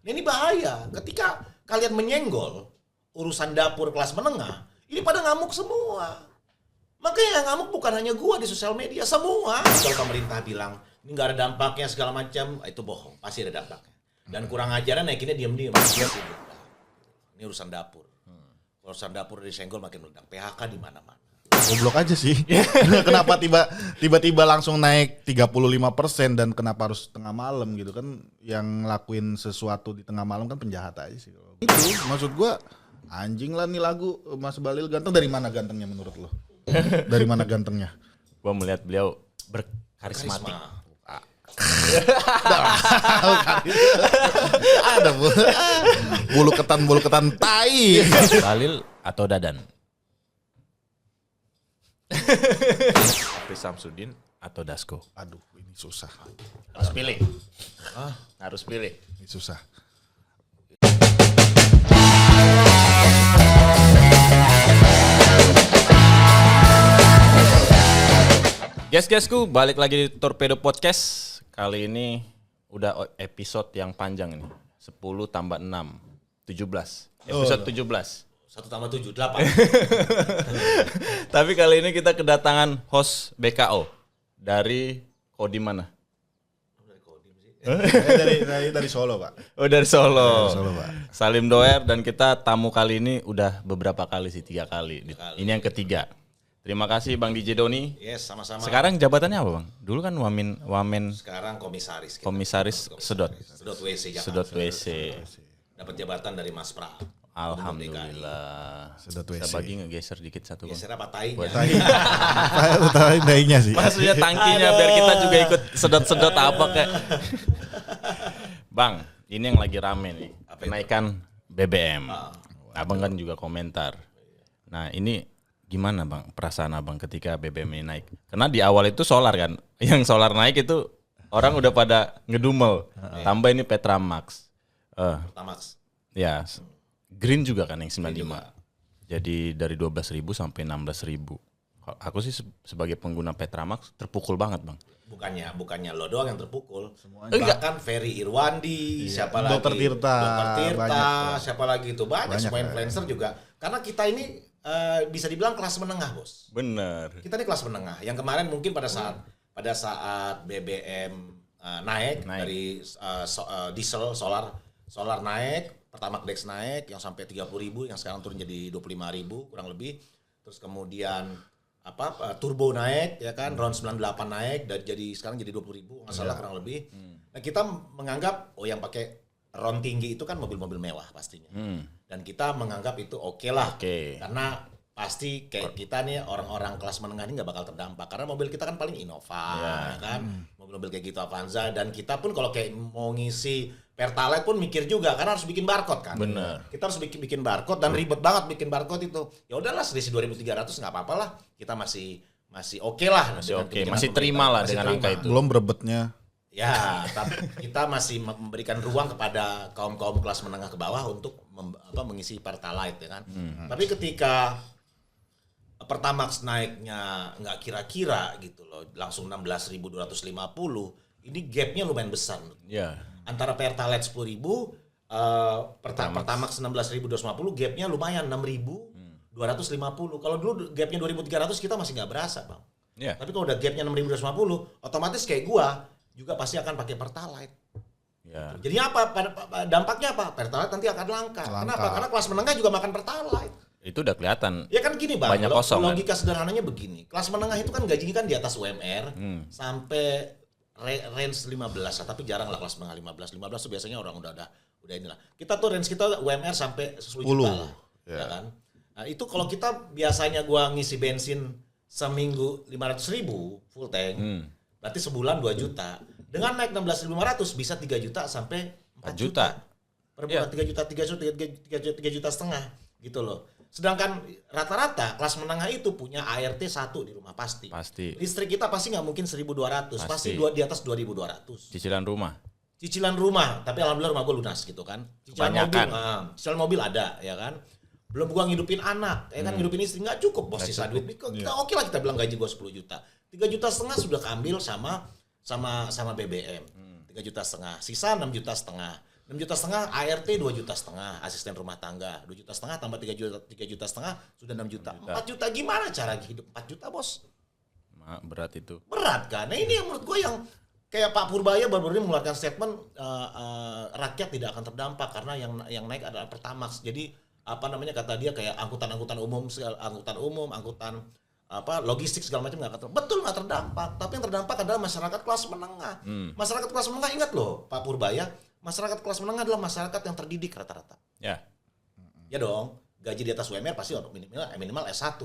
Nah, ini bahaya. Ketika kalian menyenggol urusan dapur kelas menengah, ini pada ngamuk semua. Makanya yang ngamuk bukan hanya gua di sosial media, semua. Kalau pemerintah bilang ini nggak ada dampaknya segala macam, itu bohong. Pasti ada dampaknya. Dan kurang ajaran naikinnya diam-diam. Ini urusan dapur. Urusan dapur disenggol makin meledak. PHK di mana-mana. Goblok aja sih. Kenapa tiba-tiba langsung naik 35% dan kenapa harus tengah malam gitu kan? Yang ngelakuin sesuatu di tengah malam kan penjahat aja sih. Itu maksud gua anjing lah nih lagu Mas Balil ganteng. Dari mana gantengnya menurut lo? Dari mana gantengnya? Gua melihat beliau berkarismatik. Ada bulu ketan tai. Balil atau Dadan? Hafiz Samsudin atau Dasko? Aduh, ini susah. Harus pilih. Harus pilih. Ini susah. Guys-guysku, balik lagi di Torpedo Podcast. Kali ini udah episode yang panjang ini. 10 tambah 6, 17. Episode 17. 1 tambah 7, 8. Tapi kali ini kita kedatangan host BKO dari Kodi mana? Dari Solo, Pak. Oh, dari Solo. Dari Solo, Pak. Salim Doer, dan kita tamu kali ini udah beberapa kali sih, 3 kali. Ini yang ketiga. Terima kasih Bang DJ Doni. Yes, sama-sama. Sekarang jabatannya apa, Bang? Dulu kan wamen Sekarang komisaris. komisaris sedot. Sedot WC Jakarta. Sedot WC. Dapat jabatan dari Mas Pra. Alhamdulillah. Sedot Kita WC. bagi ngegeser dikit satu, Bang. Geser apa tainya? Tahu dainya sih. Maksudnya tangkinya biar kita juga ikut sedot-sedot apa kayak. Bang, ini yang lagi rame nih. Kenaikan BBM. Abang kan juga komentar. Nah, ini gimana Bang perasaan Abang ketika BBM ini naik? Karena di awal itu solar kan. Yang solar naik itu orang udah pada ngedumel. Tambah ini Petramax. Pertamax. Ya, Green juga kan yang 95. juga. Jadi dari 12.000 sampai 16.000. Aku sih sebagai pengguna Petramax terpukul banget, Bang. Bukannya lo doang yang terpukul. Enggak. Bahkan Ferry Irwandi, siapa lagi? Dr. Tirta, banyak, siapa lagi itu? Banyak semua Banyak, influencer juga. Karena kita ini bisa dibilang kelas menengah, Bos. Bener. Kita ini kelas menengah. Yang kemarin mungkin pada saat BBM naik dari diesel solar naik, Pertamax naik yang sampai 30.000, yang sekarang turun jadi 25.000 kurang lebih. Terus kemudian turbo naik ya kan, RON 98 naik dan jadi sekarang jadi 20.000 nggak salah kurang lebih. Nah, kita menganggap yang pakai RON tinggi itu kan mobil-mobil mewah pastinya. Dan kita menganggap itu oke lah. Karena pasti kayak kita nih orang-orang kelas menengah ini nggak bakal terdampak karena mobil kita kan paling Innova ya kan, mobil-mobil kayak gitu Avanza, dan kita pun kalau kayak mau ngisi Pertalite pun mikir juga karena harus bikin barcode kan. Bener. Kita harus bikin barcode dan ribet banget bikin barcode itu. Ya udahlah selisih 2.300 nggak apa-apa lah. Kita masih oke lah. Masih terima lah dengan angka itu. Belum berebetnya. Ya, tapi kita masih memberikan ruang kepada kaum-kaum kelas menengah ke bawah untuk mengisi Pertalite ya kan. Tapi ketika Pertamax naiknya nggak kira-kira gitu loh, langsung 16.250, ini gapnya lumayan besar. Iya. Antara Pertalite 10.000, Pertamax 16.250, gapnya lumayan 6.250. Kalau dulu gapnya 2.300 kita masih nggak berasa, Bang. Iya. Tapi kalau udah gapnya 6.250, otomatis kayak gua juga pasti akan pakai Pertalite. Ya. Jadi apa? Dampaknya apa? Pertalite nanti akan langka. Kenapa? Karena kelas menengah juga makan Pertalite. Itu udah kelihatan. Ya kan gini, Bang. Banyak kosong. Logika sederhananya begini. Kelas menengah itu kan gajinya kan di atas UMR sampai range 15, tapi jarang lah kelas menengah 15. 15 tuh biasanya orang udah inilah. Kita tuh range kita UMR sampai 10 juta lah. Ya kan? Nah, itu kalau kita biasanya gua ngisi bensin seminggu 500.000 full tank. Berarti sebulan 2 juta. Dengan naik 16.500 bisa 3 juta sampai 4 juta. Per bulan 3 juta setengah gitu loh. Sedangkan rata-rata kelas menengah itu punya ART 1 di rumah pasti. Listrik kita pasti nggak mungkin 1.200, pasti di atas 2.200. Cicilan rumah, tapi alhamdulillah rumah gue lunas gitu kan. Cicilan mobil ada ya kan. Belum gua ngidupin anak, ya kan, ngidupin istri nggak cukup bos, sisa duit. Kita oke lah kita bilang gaji gua 10 juta. 3,5 juta sudah keambil sama BBM. 3,5 juta, sisa 6,5 juta. 6,5 6,5 juta, ART 2,5 juta, asisten rumah tangga 2,5 juta tambah 3,5 juta sudah 6 juta. 4 juta gimana cara hidup 4 juta, Bos? Berat itu. Berat kan? Nah, ini yang menurut gue yang kayak Pak Purbaya baru-baru ini mengeluarkan statement rakyat tidak akan terdampak karena yang naik adalah Pertamax. Jadi kata dia kayak angkutan umum, angkutan logistik segala macam nggak terdampak. Tapi yang terdampak adalah masyarakat kelas menengah. Masyarakat kelas menengah, ingat loh Pak Purbaya, masyarakat kelas menengah adalah masyarakat yang terdidik rata-rata. Ya. Ya dong, gaji di atas UMR pasti minimal S1.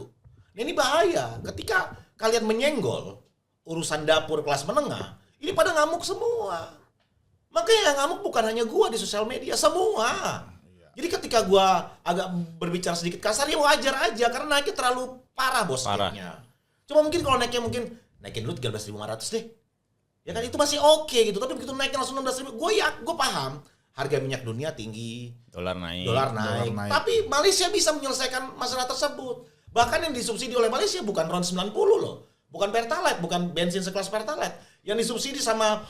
Nah, ini bahaya ketika kalian menyenggol urusan dapur kelas menengah, ini pada ngamuk semua. Makanya yang ngamuk bukan hanya gua di sosial media, semua. Jadi ketika gua agak berbicara sedikit kasar, ya wajar aja karena naiknya terlalu parah, Bos. Naiknya. Cuma mungkin kalau naiknya naikin dulu 13.500 deh. Ya kan itu masih oke gitu, tapi begitu naiknya langsung 16.000, gue paham. Harga minyak dunia tinggi, dolar naik. Tapi Malaysia bisa menyelesaikan masalah tersebut. Bahkan yang disubsidi oleh Malaysia bukan RON 90 loh. Bukan Pertalite, bukan bensin sekelas Pertalite. Yang disubsidi sama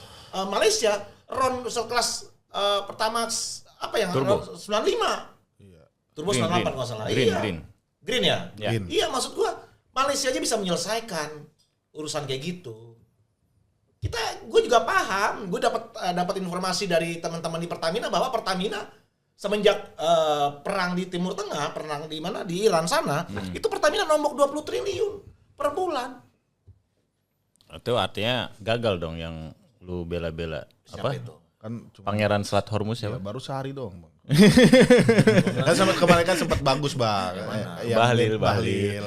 Malaysia RON sekelas Pertamax Turbo. 95. Iya. Turbo 98 kalau salah. Green ya? Green. Iya, maksud gua Malaysia aja bisa menyelesaikan urusan kayak gitu. Gue juga paham, gue dapat informasi dari teman-teman di Pertamina bahwa Pertamina semenjak perang di Timur Tengah, perang di mana di Iran sana, itu Pertamina nombok 20 triliun per bulan. Itu artinya gagal dong yang lu bela-bela. Siapa apa? Itu? Kan Pangeran Selat Hormuz ya, baru sehari doang, Bang. Kan kemarin kan sempat bagus, Bang. Bahlil.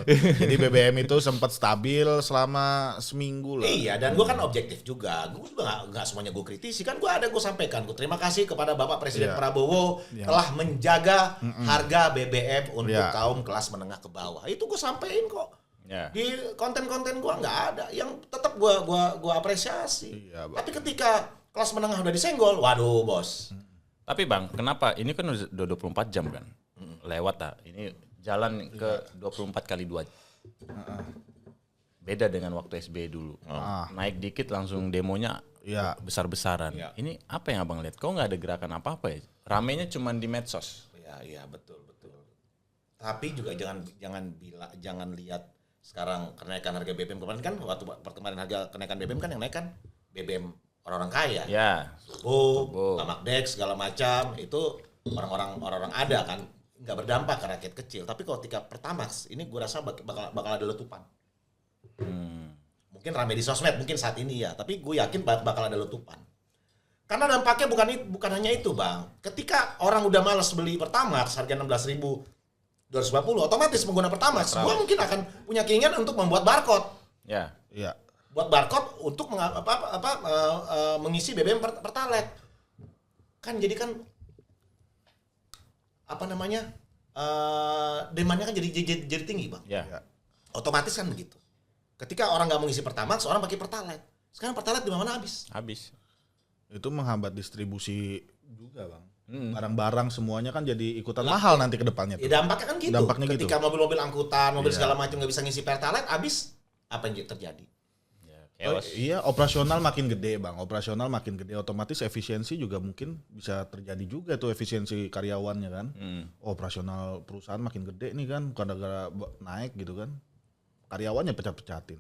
Jadi BBM itu sempat stabil selama seminggu lah. Iya, dan gue kan objektif juga. Gue juga nggak semuanya gue kritisi. Kan gue sampaikan. Gue terima kasih kepada Bapak Presiden Prabowo telah menjaga harga BBM untuk kaum kelas menengah ke bawah. Itu gue sampein kok. Di konten-konten gue nggak ada. Yang tetap gue apresiasi. Iya, tapi ketika kelas menengah udah disenggol, waduh, Bos. Tapi Bang, kenapa? Ini kan udah 24 jam kan? Lewat lah. Ini jalan ke 24 kali 2. Beda dengan waktu SBY dulu. Naik dikit langsung demonya besar-besaran. Ini apa yang Abang lihat? Kok nggak ada gerakan apa-apa ya? Ramenya cuma di medsos. Iya, betul. Tapi juga jangan lihat sekarang kenaikan harga BBM kemarin kan, waktu perkemarin harga kenaikan BBM kan yang naik kan BBM orang-orang kaya. Ya. Turbo, Dex segala macam itu orang-orang ada kan, nggak berdampak ke rakyat kecil. Tapi kalau ketika Pertamax ini gue rasa bakal ada letupan. Mungkin rame di sosmed mungkin saat ini ya, tapi gue yakin bakal ada letupan. Karena dampaknya bukan hanya itu, Bang. Ketika orang udah malas beli Pertamax harga 16.250, otomatis pengguna Pertamax gue mungkin akan punya keinginan untuk membuat barcode. Ya. Buat barcode untuk mengisi BBM Pertalite. Kan jadi kan demandnya kan jadi tinggi, Bang. Ya. Otomatis kan begitu. Ketika orang nggak mengisi Pertamax, orang pakai Pertalite. Sekarang Pertalite di mana habis. Itu menghambat distribusi juga, Bang. Barang-barang semuanya kan jadi ikutan mahal nanti ke depannya. Ya, dampaknya kan gitu. Ketika gitu. mobil-mobil angkutan, segala macam nggak bisa ngisi Pertalite, habis apa yang terjadi? Iya, operasional makin gede, Bang. Otomatis efisiensi juga mungkin bisa terjadi juga tuh, efisiensi karyawannya kan. Operasional perusahaan makin gede nih kan, gara-gara naik gitu kan. Karyawannya pecat-pecatin.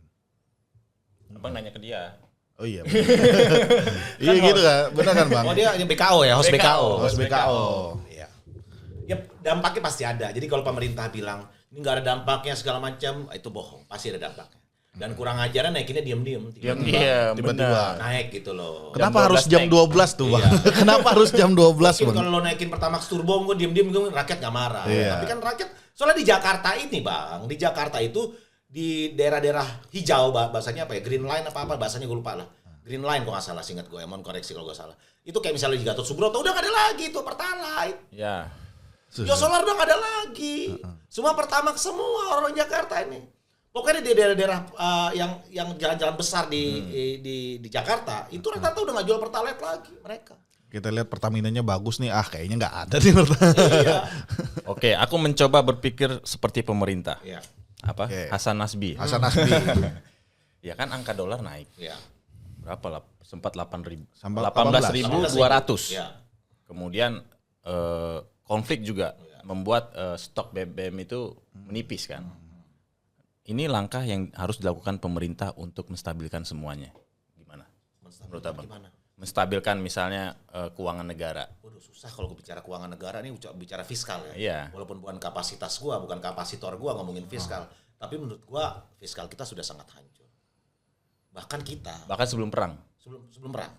Abang nanya ke dia. Oh iya. Iya gitu kan, benar kan, Bang? Oh dia BKO ya, host BKO. Iya. Ya dampaknya pasti ada. Jadi kalau pemerintah bilang ini nggak ada dampaknya segala macam, itu bohong. Pasti ada dampaknya. Dan kurang ajarnya naikinnya diam-diam. Tiba-tiba naik gitu loh. Kenapa harus jam 12 tuh, Bang? Kenapa harus jam 12, Bang? Kalau lo naikin Pertamax Turbo, gue diam-diam rakyat nggak marah. Tapi kan rakyat, soalnya di Jakarta ini, Bang, di Jakarta itu di daerah-daerah hijau, bahasanya apa ya, Green Line apa bahasanya gue lupa lah. Green Line kok nggak salah, seingat gue, mohon koreksi kalau gue salah. Itu kayak misalnya di Gatot Subroto udah nggak ada lagi tuh Pertalite. Ya. Solar udah nggak ada lagi. Semua Pertamax semua orang Jakarta ini. Pokoknya di daerah-daerah yang jalan-jalan besar di Jakarta itu rata-rata udah nggak jual Pertalite lagi mereka. Kita lihat Pertaminanya bagus nih, kayaknya nggak ada nih. Iya. Oke, aku mencoba berpikir seperti pemerintah. Iya. Apa? Oke. Hasan Nasbi. Ya kan angka dolar naik. Iya. Berapa lah? Sempat 18.200. Iya. Kemudian konflik juga membuat stok BBM itu menipis kan. Ini langkah yang harus dilakukan pemerintah untuk menstabilkan semuanya. Gimana? Menurut Abang? Gimana? Menstabilkan misalnya keuangan negara. Waduh, susah kalau bicara keuangan negara nih bicara fiskal ya. Iya. Walaupun bukan kapasitas gua, bukan kapasitor gua ngomongin fiskal, tapi menurut gua fiskal kita sudah sangat hancur. Bahkan Sebelum perang. sebelum perang.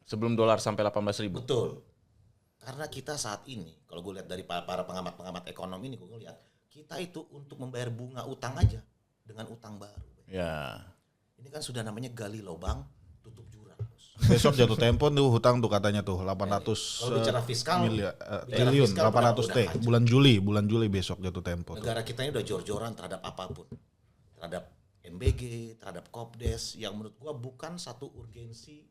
Sebelum dolar sampai 18.000. Betul. Karena kita saat ini, kalau gue lihat dari para pengamat ekonomi ini, gue lihat kita itu untuk membayar bunga utang aja dengan utang baru. Ya. Ini kan sudah namanya gali lubang, tutup jurang. Bos. Besok jatuh tempo tuh hutang tuh katanya tuh 800 Kalau bicara fiskal, triliun, fiskal 800 T. hancur. Bulan Juli besok jatuh tempo tuh. Negara kita ini udah jor-joran terhadap apapun. Terhadap MBG, terhadap Kopdes, yang menurut gua bukan satu urgensi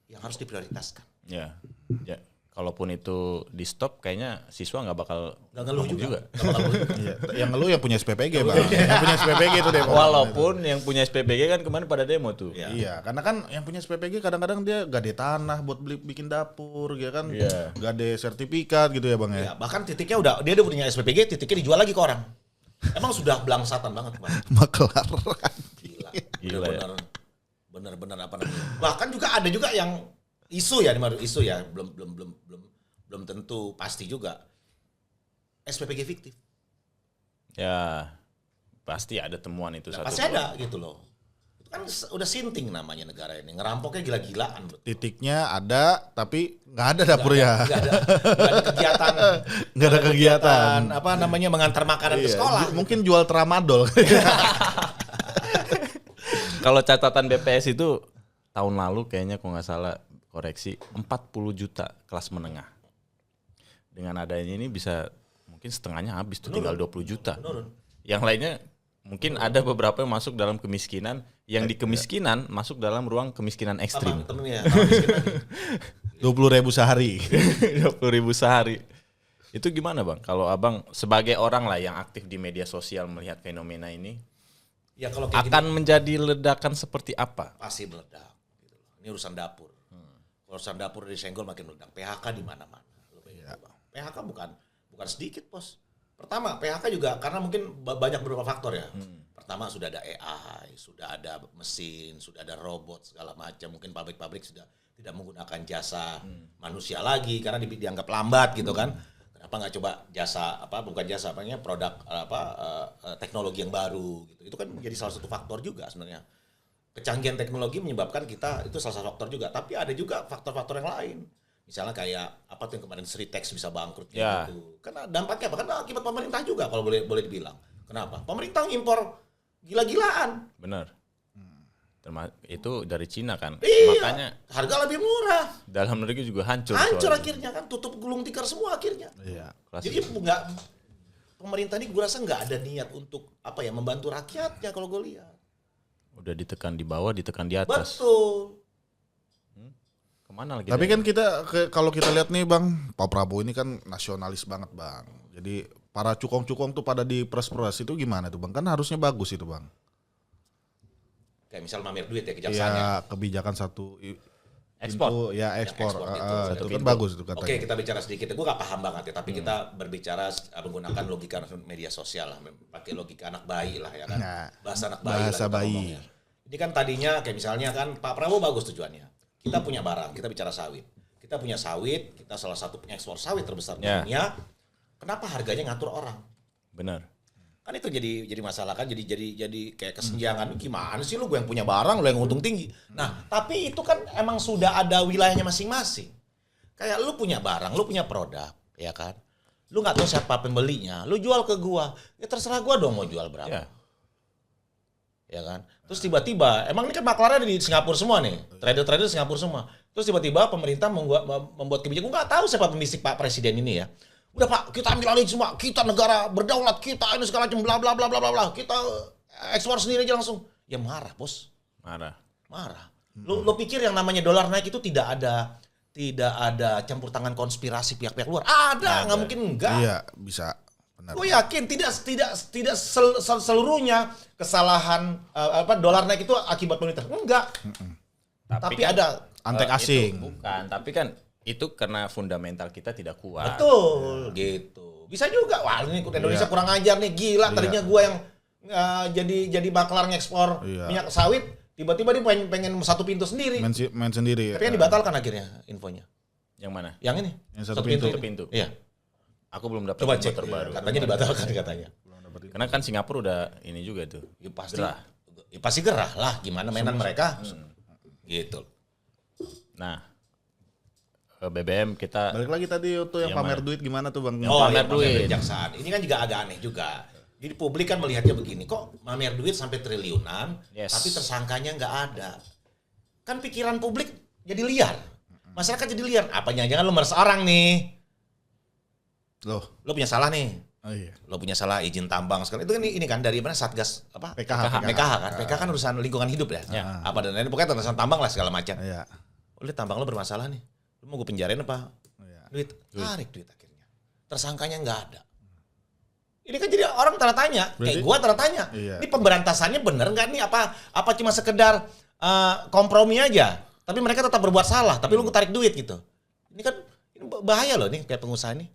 yang harus diprioritaskan. Ya. Ya. Kalaupun itu di stop, kayaknya siswa nggak bakal Nggak ngeluh ngomong juga. Nggak bakal ngeluh juga. Iya, yang ngeluh yang punya SPPG, Bang. Yang punya SPPG itu deh. Walaupun yang punya SPBG kan kemarin pada demo tuh. Iya. Iya, karena kan yang punya SPPG kadang-kadang dia gade tanah buat bikin dapur, ya kan? Iya. Gade sertifikat gitu ya, Bang Ya, ya. bahkan titiknya dia udah punya SPPG, titiknya dijual lagi ke orang. Emang sudah belangsatan banget kemarin. Maklar. Gila ya. Bener-bener apa namanya. Bahkan juga ada juga yang isu ya belum tentu pasti juga SPPG fiktif. Ya, pasti ada temuan itu Nah, satu. pasti ada gitu loh. Itu kan udah sinting namanya negara ini. Ngerampoknya gila-gilaan. Bro. Titiknya ada, tapi nggak ada dapurnya. Nggak ada kegiatan. Nggak ada kegiatan. Apa namanya mengantar makanan ke Iya, sekolah. mungkin jual tramadol. Kalau catatan BPS itu tahun lalu kayaknya kalau nggak salah koreksi 40 juta kelas menengah. Dengan adanya ini bisa mungkin setengahnya habis tuh, tinggal 20 juta. Menurun. Yang lainnya mungkin ada beberapa yang masuk dalam kemiskinan, yang di kemiskinan masuk dalam ruang kemiskinan ekstrim. Temennya. 20.000 sehari. 20.000 sehari. Itu gimana Bang? Kalau Abang sebagai orang lah yang aktif di media sosial melihat fenomena ini, Ya kalau kayak akan menjadi ledakan seperti apa? pasti meledak. Gitu loh. Ini urusan dapur. Kalau urusan dapur disenggol makin meledak. PHK di mana-mana. PHK bukan sedikit, Bos. Pertama, PHK juga karena mungkin banyak beberapa faktor ya. Pertama sudah ada AI, sudah ada mesin, sudah ada robot segala macam. Mungkin pabrik-pabrik sudah tidak menggunakan jasa manusia lagi karena dianggap lambat gitu kan. Kenapa nggak coba produk teknologi yang baru gitu. Itu kan menjadi salah satu faktor juga sebenarnya. Kecanggihan teknologi menyebabkan kita itu salah satu faktor juga, tapi ada juga faktor-faktor yang lain. Misalnya kayak apa tuh yang kemarin Sritex bisa bangkrut Ya. gitu. Karena dampaknya apa? Karena akibat pemerintah juga kalau boleh dibilang. Kenapa? Pemerintah impor gila-gilaan. Benar. Itu dari Cina kan. Iya. Makanya Harga lebih murah. dalam negeri juga hancur. Hancur soalnya. akhirnya kan, tutup gulung tikar semua akhirnya. Iya. Jadi pemerintah ini gue rasa nggak ada niat untuk membantu rakyatnya kalau gue lihat. Udah ditekan di bawah, ditekan di atas. Betul. Kemana lagi? Tapi dia? kan kalau kita lihat nih Bang, Pak Prabowo ini kan nasionalis banget Bang. Jadi para cukong-cukong tuh pada di pres-pres itu gimana tuh Bang? Kan harusnya bagus itu Bang. Kayak misal mamer duit ya kejaksaannya. Ya kebijakan satu Ekspor. pintu, ya ekspor. ekspor itu. Itu Satu kan pintu. bagus itu katanya. Oke, kita bicara sedikit. Gue gak paham banget ya, tapi kita berbicara menggunakan logika media sosial lah, pakai logika anak bayi lah ya kan. Nah, Bahasa anak bayi bahasa lah kita bayi. ngomongnya. Ini kan tadinya kayak misalnya kan Pak Prabowo bagus tujuannya. Kita punya barang, kita bicara sawit. Kita punya sawit, kita salah satu pengekspor sawit terbesar di Ya. dunia. Kenapa harganya ngatur orang? Benar. Kan itu jadi masalah kan, jadi kayak kesenjangan. Gimana sih lu, gue yang punya barang, lu yang untung tinggi. Nah, tapi itu kan emang sudah ada wilayahnya masing-masing. Kayak lu punya barang, lu punya produk, ya kan? Lu nggak tahu siapa pembelinya, lu jual ke gua, ya terserah gua dong mau jual berapa. Ya. Ya kan? Terus tiba-tiba, emang ini kan maklarnya di Singapura semua nih, trader-trader di Singapura semua. Terus tiba-tiba pemerintah membuat kebijakan, gua nggak tahu siapa pembisik Pak Presiden ini ya. Udah Pak, kita ambil alih semua, kita negara berdaulat, kita ini segala macam bla bla bla bla bla bla, kita ekspor sendiri aja langsung. Ya marah bos, Marah. marah. Lu pikir yang namanya dolar naik itu tidak ada campur tangan konspirasi pihak-pihak luar? Ada, nggak mungkin enggak. Iya, bisa. Benar. Gue yakin tidak seluruhnya kesalahan dolar naik itu akibat pemerintah. Enggak. Tapi kan ada Antek itu asing. bukan, tapi kan itu karena fundamental kita tidak kuat. Betul, gitu. Bisa juga. Wah, ini Indonesia kurang ajar nih, gila. Tadinya gua yang jadi maklar ngekspor minyak sawit, tiba-tiba dia pengen satu pintu sendiri. Main sendiri. Tapi kan dibatalkan akhirnya infonya. Yang mana? Yang ini. Yang satu pintu. Satu pintu. Iya. Aku belum dapat Coba info cek terbaru. Katanya dibatalkan katanya. Karena kan Singapura udah ini juga tuh. Ya pasti. Gerah. Ya pasti gerah lah. Gimana mainan mereka? Gitu. Nah, BBM kita Balik lagi tadi tuh yang pamer duit gimana tuh Bang? pamer duit. Kejaksaan. Ini kan juga agak aneh juga. Jadi publik kan melihatnya begini, kok pamer duit sampai triliunan, tapi tersangkanya nggak ada. Kan pikiran publik jadi liar. Masyarakat jadi liar. Apa jangan-jangan lo meres orang nih? Lo punya salah nih. Oh iya. Lo punya salah izin tambang sekali. Itu kan ini kan dari mana Satgas apa? PKH. PKH kan. PKH kan urusan lingkungan hidup ya. Apa dan lain pokoknya urusan tambang lah segala macam. Iya. Oleh tambang lo bermasalah nih. Lo mau gue penjarain apa? Duit. Tarik duit akhirnya. Tersangkanya nggak ada. Ini kan jadi orang tanda tanya. Kayak gua tanda tanya. Iya. Ini pemberantasannya bener nggak nih? Apa cuma sekedar kompromi aja? Tapi mereka tetap berbuat salah. Tapi lu tarik duit gitu. Ini kan bahaya loh nih kayak pengusaha ini.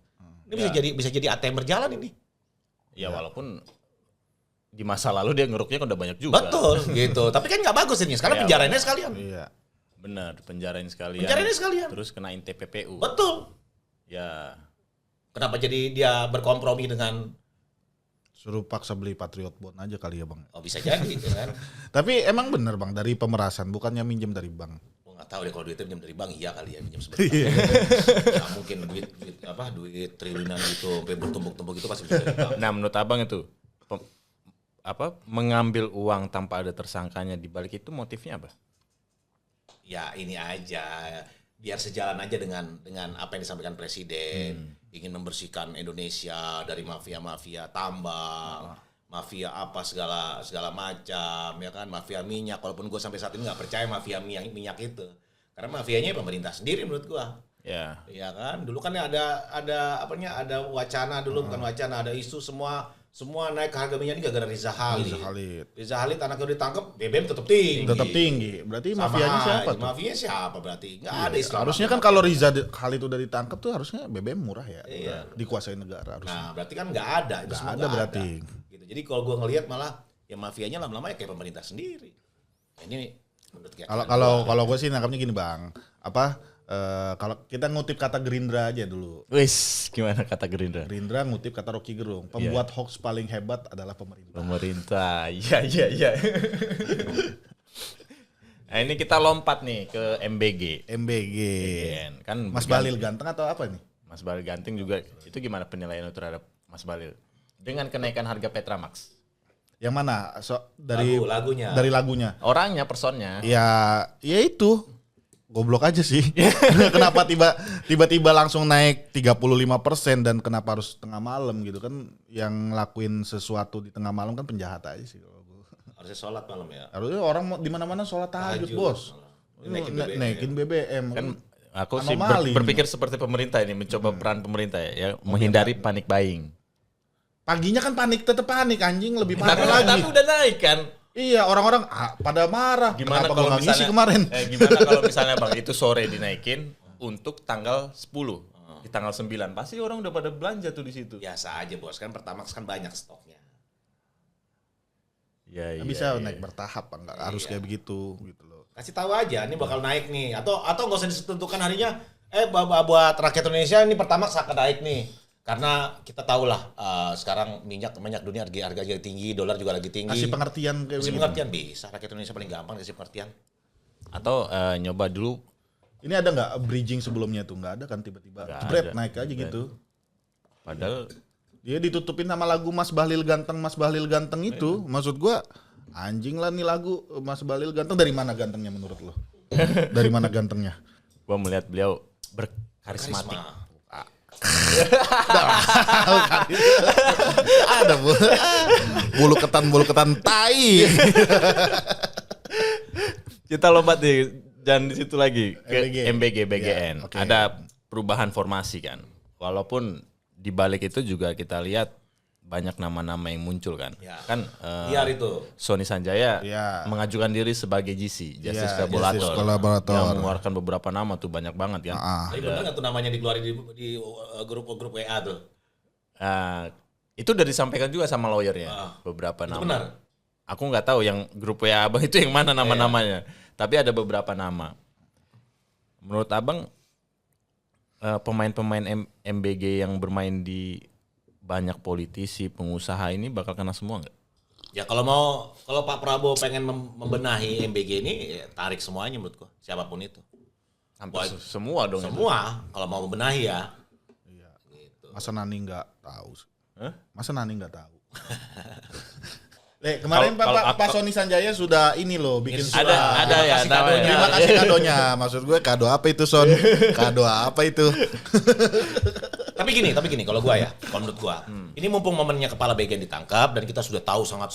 Ini bisa jadi ATM berjalan ini. Ya walaupun di masa lalu dia ngeruknya kan udah banyak juga. Betul gitu. Tapi kan nggak bagus ini. Sekarang penjarainnya sekalian. Iya. Benar, penjarain sekalian. Penjarainnya sekalian. Terus kenain TPPU. Betul. Ya. Kenapa jadi dia berkompromi dengan Suruh paksa beli Patriot Bond aja kali ya Bang. Oh bisa jadi gitu kan. Tapi emang bener Bang dari pemerasan bukannya minjem dari bank. Gue nggak tahu deh kalau duitnya pinjam dari bank iya kali ya pinjam sebentar. Nggak mungkin duit triliunan gitu sampai bertumpuk-tumpuk itu pasti bisa dari bank. Nah, menurut Abang itu mengambil uang tanpa ada tersangkanya di balik itu motifnya apa? Ya ini aja biar sejalan aja dengan apa yang disampaikan Presiden. Ingin membersihkan Indonesia dari mafia-mafia tambang, mafia apa segala macam, ya kan, mafia minyak. Walaupun gue sampai saat ini nggak percaya mafia minyak itu, karena mafianya pemerintah sendiri menurut gue. Ya. Ya kan, dulu kan ada wacana dulu bukan wacana, ada isu semua naik harga minyak ini gara-gara Riza Khalid. Riza Khalid anaknya ditangkap, BBM tetap tinggi. Tetap tinggi. Berarti mafianya siapa tuh? Mafianya siapa berarti? Nggak ada istilah. Harusnya kan kalau Riza Khalid udah ditangkap tuh harusnya BBM murah ya. Iya. Dikuasai negara harusnya. Nah, berarti kan nggak ada. Itu semua ada berarti. Gitu. Jadi kalau gue ngelihat malah ya mafianya lama-lama ya kayak pemerintah sendiri. Ini menurut Kalau gue sih nangkapnya gini Bang. Kalau kita ngutip kata Gerindra aja dulu. Wis, gimana kata Gerindra? Gerindra ngutip kata Rocky Gerung. Pembuat hoax paling hebat adalah pemerintah. Pemerintah, iya. Nah ini kita lompat nih ke MBG. Kan Mas Balil ganteng atau apa nih? Mas Balil ganteng juga. Itu gimana penilaian terhadap Mas Balil? Dengan kenaikan harga Petramax. Yang mana? Lagunya. Dari lagunya. Orangnya, personnya. Ya itu. Goblok aja sih. Kenapa tiba-tiba langsung naik 35% dan kenapa harus tengah malam gitu kan? Yang ngelakuin sesuatu di tengah malam kan penjahat aja sih. Harusnya sholat malam ya. Harusnya orang di mana-mana sholat tahajud bos. Naikin BBM. Kan aku sih berpikir seperti pemerintah ini, mencoba peran pemerintah ya menghindari panik buying. Paginya kan tetap panik anjing, lebih parah lagi. Tapi udah naik kan. Iya, orang-orang pada marah. Gimana kalau nggak ngisi kemarin? Gimana kalau misalnya Bang itu sore dinaikin untuk tanggal 10. Di tanggal 9 pasti orang udah pada belanja tuh di situ. Biasa aja bos, kan Pertamax kan banyak stoknya. Ya, bisa naik bertahap, nggak harus kayak begitu gitu loh. Kasih tahu aja, ini bakal naik nih. Atau nggak usah ditentukan harinya. Buat rakyat Indonesia ini Pertamax akan naik nih. Karena kita tahu lah sekarang minyak dunia harga tinggi, dolar juga lagi tinggi. Kasih pengertian kayak Kasih pengertian bisa, rakyat Indonesia paling gampang kasih pengertian. Atau nyoba dulu. Ini ada nggak bridging sebelumnya tuh? Nggak ada kan tiba-tiba. Jebret naik aja gitu. Padahal dia ditutupin sama lagu Mas Bahlil Ganteng itu. Maksud gua anjing lah nih lagu Mas Bahlil Ganteng. Dari mana gantengnya menurut lo? Dari mana gantengnya? Gua melihat beliau berkarismatik. Ada bulu ketan tai. Kita lompat nih, jangan di situ lagi ke MBG BGN. Ya, okay. Ada perubahan formasi kan. Walaupun di balik itu juga kita lihat banyak nama-nama yang muncul kan. Ya. Kan Biar itu. Sony Sanjaya Ya. mengajukan diri sebagai GC, Justice Ya, Collaborator. Justice Collaborator. Yang mengeluarkan beberapa nama tuh banyak banget kan. Tapi benar nggak tuh namanya dikeluarin di grup WA tuh? Itu udah disampaikan juga sama lawyernya beberapa Itu nama. benar. Aku nggak tahu yang grup WA abang itu yang mana nama-namanya. Tapi ada beberapa nama. Menurut abang pemain-pemain MBG yang bermain di banyak politisi, pengusaha ini bakal kena semua nggak? Ya kalau Pak Prabowo pengen membenahi MBG ini, ya, tarik semuanya menurutku, siapapun itu. Hampir semua dong. Semua kalau mau membenahi ya. Iya. Masa Nani nggak tahu? Hah? Masa Nani nggak tahu? Kemarin Pak Sony Sanjaya sudah ini loh bikin surat. Ada ya kasih namanya. kadonya. Terima kasih kadonya. Maksud gue kado apa itu Son? Kado apa itu? Tapi gini kalau gua ya, kalau menurut gua, ini mumpung momennya kepala BGN ditangkap dan kita sudah tahu sangat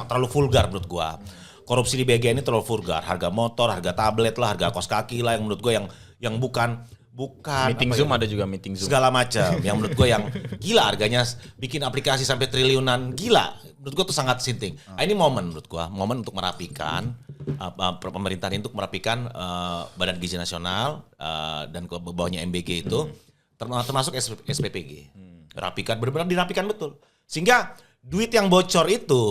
terlalu vulgar menurut gua. Korupsi di BGN ini terlalu vulgar, harga motor, harga tablet lah, harga kaos kaki lah yang menurut gua yang bukan Meeting apa Zoom ya, ada juga meeting Zoom. segala macam yang menurut gue yang gila harganya, bikin aplikasi sampai triliunan, gila menurut gue tuh sangat sinting. Ini momen menurut gue, momen untuk merapikan pemerintahan untuk merapikan Badan Gizi Nasional dan ke bawahnya MBG itu termasuk SPPG. Rapikan, benar-benar dirapikan betul sehingga duit yang bocor itu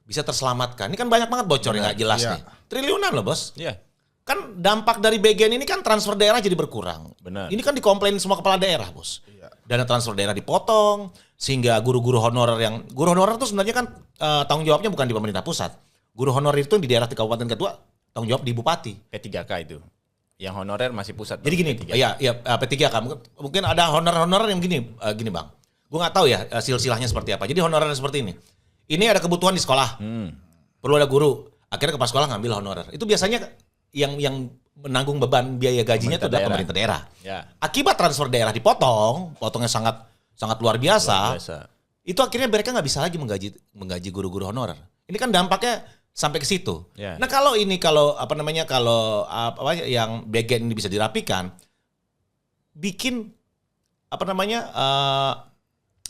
bisa terselamatkan. Ini kan banyak banget bocor yang nggak jelas nih, triliunan loh bos. Iya. Kan dampak dari BGN ini kan transfer daerah jadi berkurang. Benar. Ini kan dikomplain semua kepala daerah, Bos. Iya. Dana transfer daerah dipotong sehingga guru-guru honorer itu sebenarnya kan tanggung jawabnya bukan di pemerintah pusat. Guru honorer itu di daerah di kabupaten kedua tanggung jawab di bupati. P3K itu. Yang honorer masih pusat. Jadi gini, P3K mungkin ada honorer yang gini Bang. Gue nggak tahu ya silsilahnya seperti apa. Jadi honorer seperti ini. Ini ada kebutuhan di sekolah. Perlu ada guru. Akhirnya kepala sekolah ngambil honorer. Itu biasanya yang menanggung beban biaya gajinya itu adalah pemerintah daerah. Ya. Akibat transfer daerah potongnya sangat luar biasa. Itu akhirnya mereka nggak bisa lagi menggaji guru-guru honorer. Ini kan dampaknya sampai ke situ. Ya. Nah kalau yang BGN ini bisa dirapikan, bikin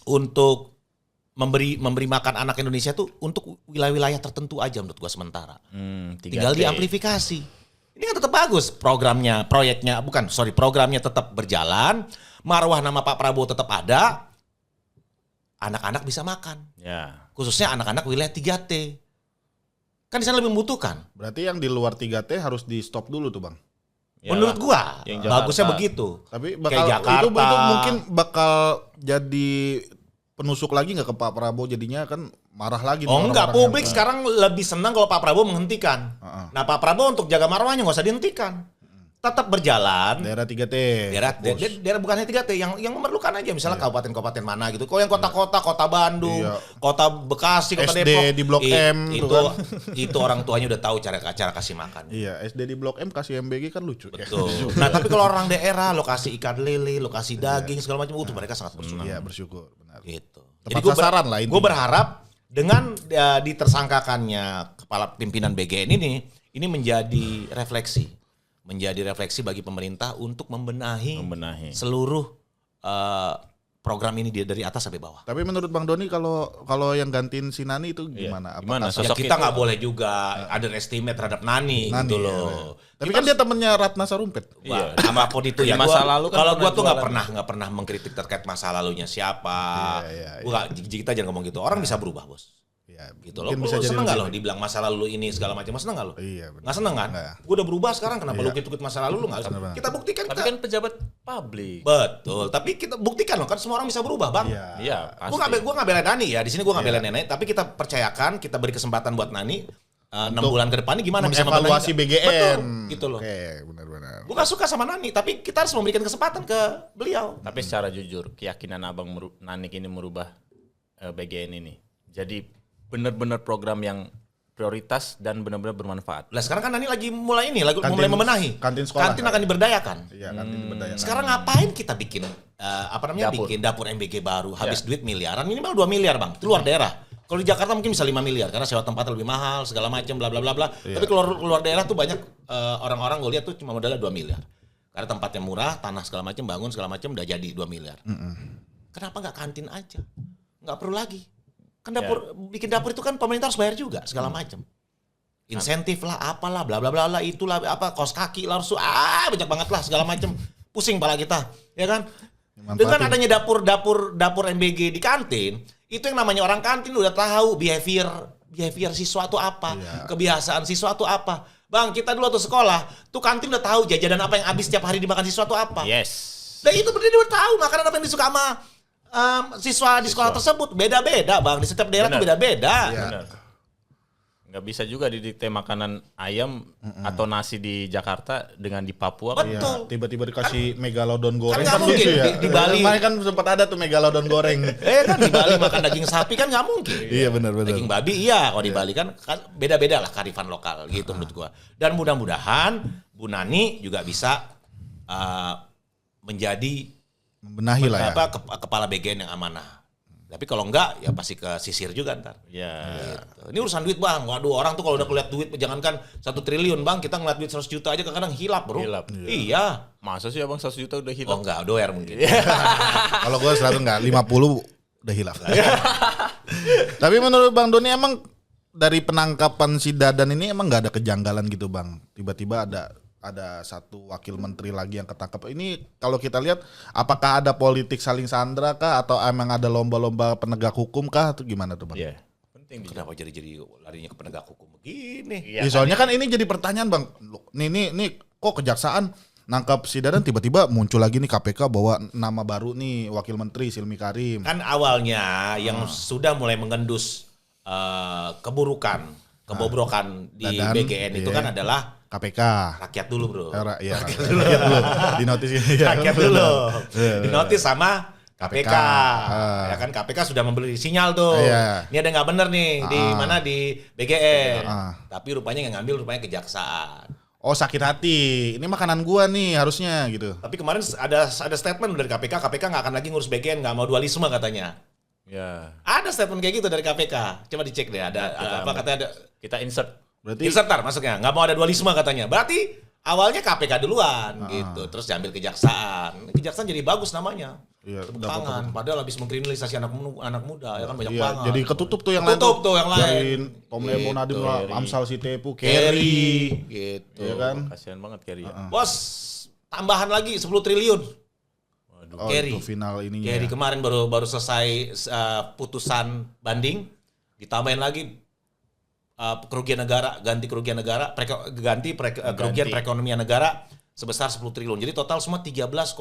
untuk memberi makan anak Indonesia tuh untuk wilayah-wilayah tertentu aja menurut gua sementara. Tinggal diamplifikasi. Ini kan tetap bagus programnya tetap berjalan, marwah nama Pak Prabowo tetap ada, anak-anak bisa makan. Ya. Khususnya anak-anak wilayah 3T. Kan di sana lebih membutuhkan. Berarti yang di luar 3T harus di stop dulu tuh Bang. Yalah. Menurut gua, Yang Jakarta. bagusnya begitu. Tapi Kayak bakal itu Jakarta. mungkin bakal jadi penusuk lagi nggak ke Pak Prabowo, jadinya kan marah lagi. Oh nih enggak, orang-orang publik yang- sekarang lebih senang kalau Pak Prabowo menghentikan. Nah Pak Prabowo untuk jaga marwahnya nggak usah dihentikan. Tetap berjalan. daerah 3T. Daerah bukan hanya 3T, yang memerlukan aja misalnya kabupaten-kabupaten mana gitu. Kalau yang kota-kota, kota Bandung, Iya. kota Bekasi, kota SD Depok di Blok M itu tuh kan. itu orang tuanya udah tahu cara kasih makan. Iya, SD di Blok M kasih MBG kan lucu. Betul. Nah, tapi kalau orang daerah lokasi ikan lele, lokasi daging segala macam itu mereka sangat bersyukur. Iya, bersyukur, benar. Gitu. Tepat sasaran lah intinya. Gue berharap dengan ditersangkakannya kepala pimpinan BGN ini menjadi refleksi bagi pemerintah untuk membenahi seluruh program ini dari atas sampai bawah. Tapi menurut Bang Doni kalau yang gantiin si Nani itu gimana? Gimana? Ya, kita nggak boleh juga underestimate terhadap Nani gitu loh. Tapi kan dia temennya Ratna Sarumpet. Wah, apapun itu ya. Di masa lalu kan kalau pernah gua tuh jualan. nggak pernah mengkritik terkait masa lalunya siapa. Iya. Gua kita jangan ngomong gitu. Orang bisa berubah, Bos. Ya, Gitu loh. mungkin Lu bisa jadi seneng nggak lebih lo dibilang masa lalu ini segala macam? Seneng nggak lo? Iya, benar. Nggak seneng kan? Nggak. Gue udah berubah sekarang. Kenapa lu Iya. ikut masa lalu lu nggak? Benar. Kita buktikan. Tapi kan pejabat publik. Betul. Tapi kita buktikan loh kan semua orang bisa berubah, Bang. Iya, Gue nggak belain Nani ya. Di sini gue nggak belain Nani. Tapi kita percayakan, kita beri kesempatan buat Nani 6 bulan ke depan ini gimana bisa evaluasi BGN. Betul, gitu loh. Oke, benar-benar. Gue gak suka sama Nani, tapi kita harus memberikan kesempatan ke beliau. Tapi secara jujur, keyakinan Abang Nanik ini merubah BGN ini. Jadi benar-benar program yang prioritas dan benar-benar bermanfaat. Lah sekarang kan Nani lagi mulai Kantin- mulai membenahi. kantin sekolah. Kantin akan diberdayakan. Iya, kantin diberdayakan. Sekarang ngapain kita bikin Dapur. bikin dapur MBG baru, habis duit miliaran, minimal 2 miliar, Bang. Itu luar daerah. Kalau di Jakarta mungkin bisa 5 miliar karena sewa tempat lebih mahal, segala macam bla bla bla bla. Tapi keluar daerah tuh banyak orang-orang gue lihat tuh cuma modalnya 2 miliar. Karena tempatnya murah, tanah segala macam, bangun segala macam udah jadi 2 miliar. Kenapa nggak kantin aja? nggak perlu lagi. Kan bikin dapur itu kan pemerintah harus bayar juga segala macam. Insentif lah, apalah, bla bla bla lah, itulah apa kaos kaki lah, harus banyak banget lah segala macam. Pusing pala kita, ya kan? Dengan adanya dapur MBG di kantin, itu yang namanya orang kantin udah tahu behavior siswa itu apa, kebiasaan siswa itu apa. Bang, kita dulu waktu sekolah, tuh kantin udah tahu jajanan apa yang habis setiap hari dimakan siswa itu apa. Yes. Dan itu benar udah tahu makanan apa yang disuka sama siswa di sekolah tersebut. Beda-beda, Bang. Di setiap daerah tuh beda-beda. Benar. Nggak bisa juga didikte makanan ayam atau nasi di Jakarta dengan di Papua. Betul. Tiba-tiba dikasih megalodon goreng kan nggak mungkin. gitu ya. Di Bali. Kemarin kan sempat ada tuh megalodon goreng. Kan di Bali makan daging sapi kan nggak mungkin. Iya benar. Daging babi iya, kalau di Bali kan beda-beda lah kearifan lokal gitu menurut gua. Dan mudah-mudahan Bu Nani juga bisa menjadi Membenahi lah ya. kepala BGN yang amanah. Tapi kalau enggak ya pasti ke sisir juga ntar. Ya. Gitu. Ini urusan duit, Bang. Waduh, orang tuh kalau udah ngeliat duit jangankan 1 triliun, Bang, kita ngeliat duit 100 juta aja kadang hilap, Bro. Hilap. Iya. Masa sih Abang 100 juta udah hilang? Oh enggak, doer mungkin. Kalau gue 100 enggak, 50 udah hilang. Tapi menurut Bang Doni emang dari penangkapan si Dadan ini emang nggak ada kejanggalan gitu Bang? Tiba-tiba ada satu wakil menteri lagi yang ketangkap. Ini kalau kita lihat apakah ada politik saling sandra kah atau emang ada lomba-lomba penegak hukum kah atau gimana tuh Bang? Iya. Penting. Kenapa jadi larinya ke penegak hukum begini? Iya, Soalnya kan ini jadi pertanyaan Bang. Nih kok kejaksaan nangkap si Dadan tiba-tiba muncul lagi nih KPK bawa nama baru nih wakil menteri Silmi Karim. Kan awalnya yang sudah mulai mengendus kebobrokan di Dadan, BGN itu kan adalah KPK. rakyat dulu, Bro. Rakyat dulu. Di notis ini. Rakyat dulu. Di notis sama KPK. KPK. Ya kan KPK sudah memberi sinyal tuh. Iya. Ini ada yang nggak bener nih di mana di BGN. Ah. Tapi rupanya yang ngambil rupanya kejaksaan. Oh sakit hati, ini makanan gua nih harusnya gitu. Tapi kemarin ada statement dari KPK nggak akan lagi ngurus BGN, nggak mau dualisme katanya. Ya. Ada statement kayak gitu dari KPK. Coba dicek deh ada apa katanya ada. Kita insert. Berarti Insertar maksudnya, nggak mau ada dualisme katanya. Berarti awalnya KPK duluan gitu, terus diambil kejaksaan. Kejaksaan jadi bagus namanya. Iya, Tepuk dapat tangan. Padahal habis mengkriminalisasi anak muda ya kan banyak banget. jadi ketutup tuh yang Ketutup lain. tuh yang lain. Dari Tom Lemo, Nadiem, Kerry. Amsal Sitepu, Kerry Kerry, gitu. ya kan? Kasihan banget Kerry ya. Bos, tambahan lagi 10 triliun. Waduh. Oh, Kerry. itu final ininya. Kerry kemarin baru selesai putusan banding, ditambahin lagi kerugian negara, ganti kerugian negara, kerugian perekonomian negara sebesar 10 triliun. Jadi total semua 13,1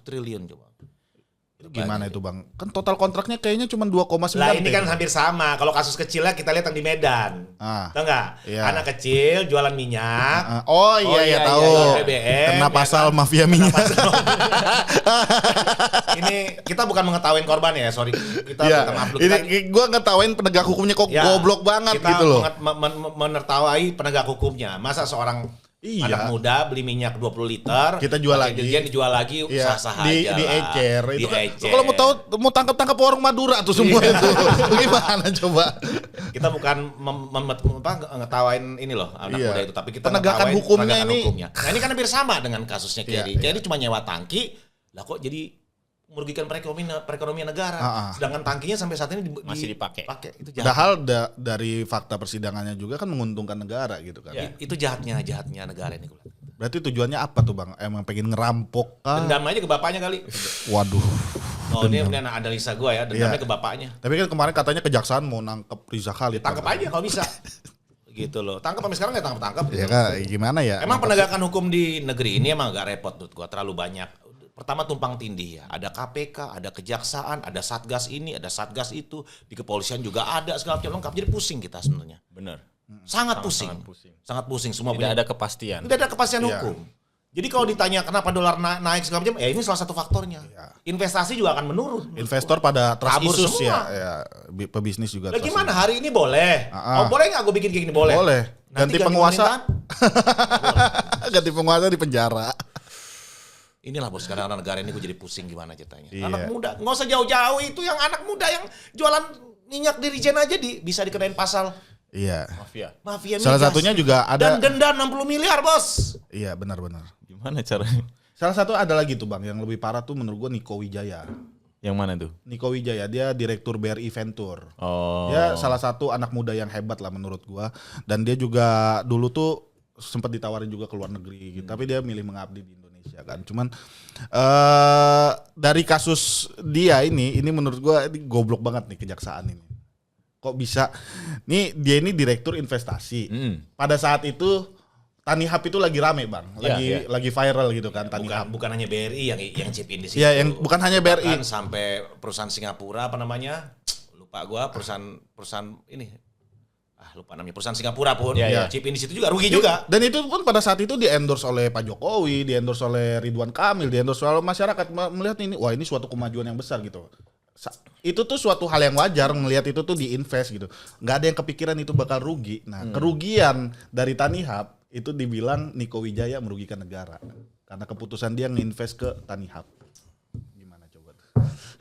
triliun coba. Itu gimana itu Bang? Kan total kontraknya kayaknya cuma 2,9. Lah ini kan hampir sama. Kalau kasus kecilnya kita lihat yang di Medan. Tahu nggak? Iya. Anak kecil jualan minyak. Oh iya tahu. BBM, Kena pasal mafia minyak. Ini kita bukan mengetawain korban ya, sorry. Kita Iya. minta maaf dulu. Ini gua ngetawain penegak hukumnya kok Ya, goblok banget kita gitu loh. menertawai penegak hukumnya. Masa seorang anak muda beli minyak 20 liter, Kita jual pakai lagi. dirjen dijual lagi, Iya, sah-sah di aja lah. ecer. Itu kan, Diecer. kalau mau tangkap warung Madura tuh semua itu. Gimana coba? Kita bukan ngetawain ini loh anak Iya. muda itu, tapi kita Penegakan ngetawain hukumnya penegakan ini. hukumnya. Nah ini kan hampir sama dengan kasusnya Kerry. Iya. Kerry cuma nyewa tangki, lah kok jadi merugikan perekonomian negara. Sedangkan tangkinya sampai saat ini Masih dipakai. Itu jahat. Padahal dari fakta persidangannya juga kan menguntungkan negara gitu kan. Ya. Itu jahatnya negara ini. Berarti tujuannya apa tuh Bang? Emang pengen ngerampok kah? Dendam aja ke bapaknya kali. Waduh. Oh ini analisa gue ya, dendamnya ke bapaknya. Tapi kan kemarin katanya kejaksaan mau nangkep Riza Khalid. Tangkap aja kalau bisa. Gitu loh. Tangkap sampai sekarang nggak tangkap. Ya kan gimana ya? Emang penegakan hukum di negeri ini emang agak repot menurut gua, terlalu banyak. Pertama tumpang tindih ya. Ada KPK, ada kejaksaan, ada satgas ini, ada satgas itu, di kepolisian juga ada segala macam lengkap. Jadi pusing kita sebenarnya. Bener. Sangat pusing. Sangat pusing semua Tidak ada kepastian. Tidak ada kepastian Iya. hukum. Jadi kalau ditanya kenapa dolar naik segala macam, ya ini salah satu faktornya. Investasi juga akan menurun. Investor pada trust Kabur issues semua. ya. Pebisnis juga. Lah trust gimana hari ini boleh? Oh boleh nggak gue bikin kayak gini? Boleh. Boleh. Nanti Ganti penguasa. pemerintahan, Ganti penguasa di penjara. inilah bos, sekarang negara ini gue jadi pusing gimana ceritanya. Iya. Anak muda, nggak usah jauh-jauh itu yang anak muda yang jualan minyak di Regen aja bisa dikenain pasal Iya. Mafia. mafia Salah migas. satunya juga ada. Dan denda 60 miliar bos. Iya benar-benar. Gimana caranya? Salah satu ada lagi tuh Bang yang lebih parah tuh menurut gua Niko Wijaya. Yang mana tuh? Niko Wijaya, dia direktur BRI Venture. Oh. Dia salah satu anak muda yang hebat lah menurut gua. Dan dia juga dulu tuh sempat ditawarin juga ke luar negeri gitu. Tapi dia milih mengabdi di Indonesia kan. Cuman dari kasus dia ini menurut gua ini goblok banget nih kejaksaan ini. Kok bisa? Nih dia ini direktur investasi. Pada saat itu Tanihub itu lagi rame bang, lagi viral gitu kan Tanihub. Bukan hanya BRI yang chip in di situ. Iya, yang bukan hanya BRI. Bahkan sampai perusahaan Singapura apa namanya? Lupa gua, perusahaan ini. Lupa namanya, perusahaan Singapura pun chip in di situ juga rugi juga. Dan itu pun pada saat itu di-endorse oleh Pak Jokowi, di-endorse oleh Ridwan Kamil, di-endorse oleh masyarakat melihat ini, wah ini suatu kemajuan yang besar gitu. Itu tuh suatu hal yang wajar melihat itu tuh di-invest gitu. Nggak ada yang kepikiran itu bakal rugi. Nah, kerugian dari Tanihub itu dibilang Niko Wijaya merugikan negara karena keputusan dia nginvest ke Tanihub. Gimana coba?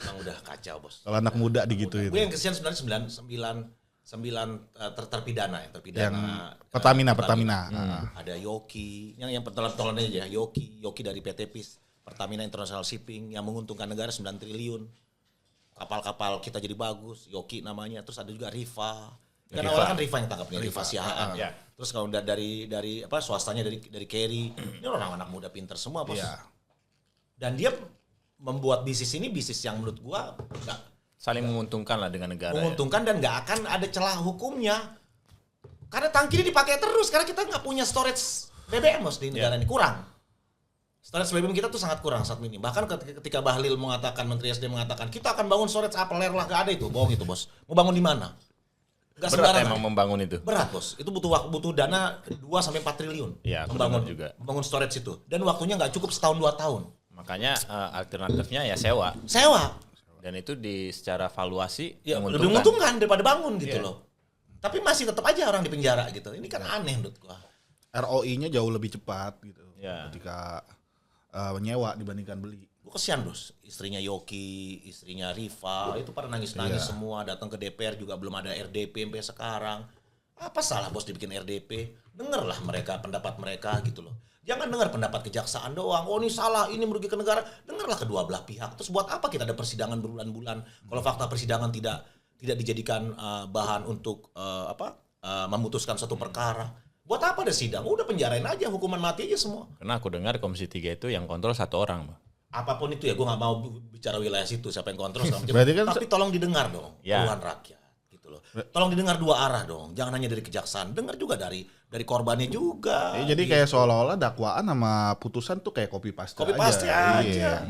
Emang udah kacau bos. Kalau anak muda digituin. Gue yang kesian sebenarnya sembilan terpidana ya, Yang Pertamina. Ada Yoki, yang tolong aja Yoki dari PT PIS, Pertamina International Shipping yang menguntungkan negara 9 triliun. Kapal-kapal kita jadi bagus, Yoki namanya. Terus ada juga Riva. Kan awalnya kan Riva yang tangkapnya, Riva Siahaan. Ya. Terus kalau udah dari apa swastanya dari Kerry, ini orang anak muda pinter semua bos. Ya. Dan dia membuat bisnis ini bisnis yang menurut gua saling menguntungkan lah dengan negara. Menguntungkan dan nggak akan ada celah hukumnya. Karena tangki ini dipakai terus, karena kita nggak punya storage BBM bos di negara ini, kurang. Storage BBM kita tuh sangat kurang saat ini. Bahkan ketika Bahlil mengatakan, Menteri SDM mengatakan, kita akan bangun storage apeler lah, nggak ada itu, bohong itu bos. Mau bangun di mana? Gak berat emang membangun itu. Berat bos, itu butuh dana 2-4 triliun. Iya, membangun storage itu. Dan waktunya nggak cukup setahun 2 tahun. Makanya alternatifnya ya sewa. Dan itu secara valuasi lebih menguntungkan daripada bangun gitu loh. Tapi masih tetap aja orang di penjara gitu. Ini kan aneh menurut gua. ROI-nya jauh lebih cepat gitu. Ketika nyewa dibandingkan beli. Gue kesian bos, istrinya Yoki, istrinya Riva, itu pada nangis-nangis semua, datang ke DPR juga belum ada RDP sampai sekarang. Apa salah bos dibikin RDP? Dengarlah mereka, pendapat mereka gitu loh. Jangan dengar pendapat kejaksaan doang, oh ini salah, ini merugikan negara. Dengarlah kedua belah pihak. Terus buat apa kita ada persidangan berbulan-bulan kalau fakta persidangan tidak dijadikan bahan untuk memutuskan suatu perkara. Buat apa ada sidang? Udah penjarain aja, hukuman mati aja semua. Karena aku dengar Komisi 3 itu yang kontrol 1 orang, Bang. Apapun itu ya, gue nggak mau bicara wilayah situ siapa yang kontrol segala macam. Kan tapi tolong didengar dong keluhan rakyat gitu loh. Tolong didengar dua arah dong, jangan hanya dari kejaksaan, dengar juga dari korbannya juga. Jadi kayak seolah-olah dakwaan sama putusan tuh kayak copy paste aja. Iya.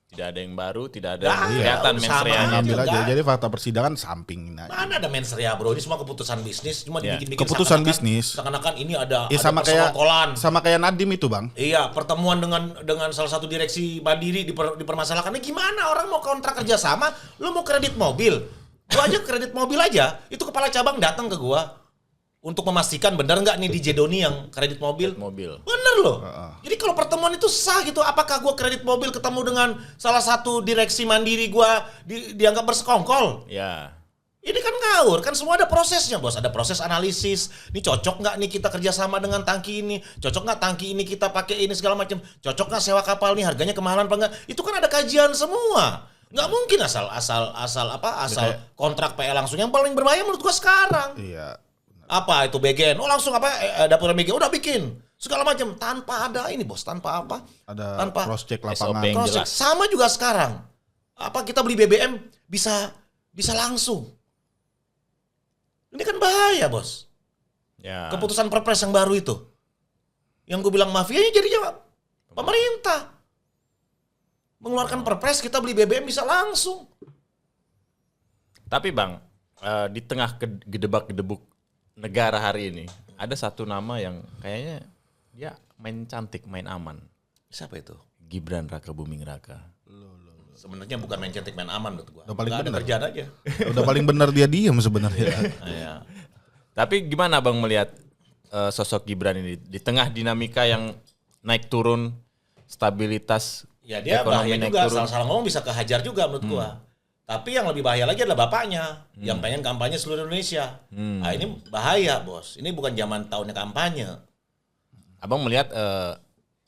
Tidak ada yang baru, tidak ada yang kelihatan mensreanya. Ambil aja. Jadi fakta persidangan sampingin aja. Mana ada mensrea bro, ini semua keputusan bisnis, cuma dibikin-bikin keputusan bisnis. Seakan-akan ini ada sama kayak Nadiem itu bang. Iya, pertemuan dengan salah satu direksi Mandiri dipermasalahkannya gimana? Orang mau kontrak kerja sama, lu mau kredit mobil. Gua aja kredit mobil aja, itu kepala cabang datang ke gua untuk memastikan benar nggak nih di Jedoni yang kredit mobil. Bener loh. Jadi kalau pertemuan itu sah gitu, apakah gua kredit mobil ketemu dengan salah satu direksi Mandiri gua dianggap bersekongkol? Ya. Ini kan ngawur, kan semua ada prosesnya bos, ada proses analisis. Ini cocok nggak nih kita kerjasama dengan tangki ini? Cocok nggak tangki ini kita pakai ini segala macam? Cocok nggak sewa kapal nih harganya kemahalan apa enggak? Itu kan ada kajian semua. Nggak mungkin asal kontrak PL langsung. Yang paling berbahaya menurut gua sekarang. Iya. Apa itu BGN? Oh langsung dapur BGN udah bikin segala macam tanpa ada ini bos, tanpa apa? Tanpa cross check lapangan. Cross check. Sama juga sekarang. Apa kita beli BBM bisa langsung? Ini kan bahaya bos. Ya. Keputusan Perpres yang baru itu, yang gue bilang mafianya jadinya pemerintah mengeluarkan Perpres kita beli BBM bisa langsung. Tapi bang, di tengah gedebak-gedebuk negara hari ini, ada satu nama yang kayaknya dia main cantik, main aman. Siapa itu? Gibran Raka Buming Raka. Sebenarnya bukan main cantik, main aman menurut gua. Udah paling benar kerjaan aja. Udah paling benar dia diem sebenarnya. Iya. Tapi gimana bang melihat sosok Gibran ini di tengah dinamika yang naik turun, stabilitas ya dia ekonomi bahaya naik juga, turun. salah ngomong bisa kehajar juga menurut gua. Tapi yang lebih bahaya lagi adalah bapaknya yang pengen kampanye seluruh Indonesia. Nah ini bahaya bos. Ini bukan zaman tahunnya kampanye. Abang melihat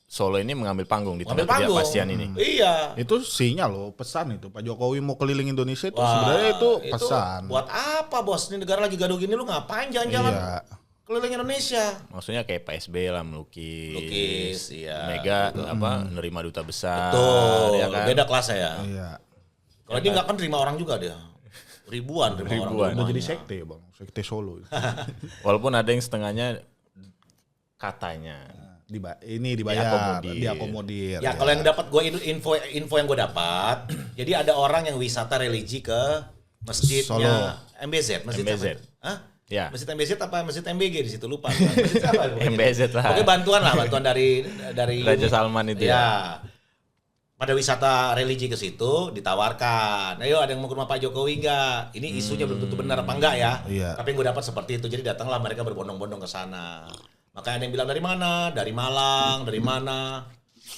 Solo ini mengambil panggung di tengah Ngambil panggung. ketidakpastian ini. Iya. Itu sinyal loh, pesan itu. Pak Jokowi mau keliling Indonesia itu Wah, sebenarnya itu pesan. Buat apa bos? Ini negara lagi gaduh gini lu ngapain jalan-jalan Iya. keliling Indonesia? Maksudnya kayak Pak SBY lah melukis. Lukis, iya. Mega nerima duta besar. Tuh, ya kan? beda kelasnya ya. Iya. Kalau dia nggak kan terima orang juga dia. Ribuan orang. Ribuan. Udah rumahnya. jadi sekte ya bang, sekte Solo. Walaupun ada yang setengahnya katanya. Ini dibayar, Diakomodir. diakomodir. Ya kalau yang dapat gue info yang gue dapat, jadi ada orang yang wisata religi ke masjidnya MBZ, masjid MBZ. apa? Hah? Ya. Masjid MBZ apa masjid MBG di situ lupa. Masjid apa? pokoknya. MBZ lah. Pokoknya bantuan dari Raja Salman itu ya. Pada wisata religi ke situ ditawarkan, ayo ada yang mau ke rumah Pak Jokowi enggak? Ini isunya belum tentu benar apa enggak ya. Iya. Tapi yang gue dapat seperti itu, jadi datanglah mereka berbondong-bondong ke sana. Makanya ada yang bilang dari mana? Dari Malang, dari mana?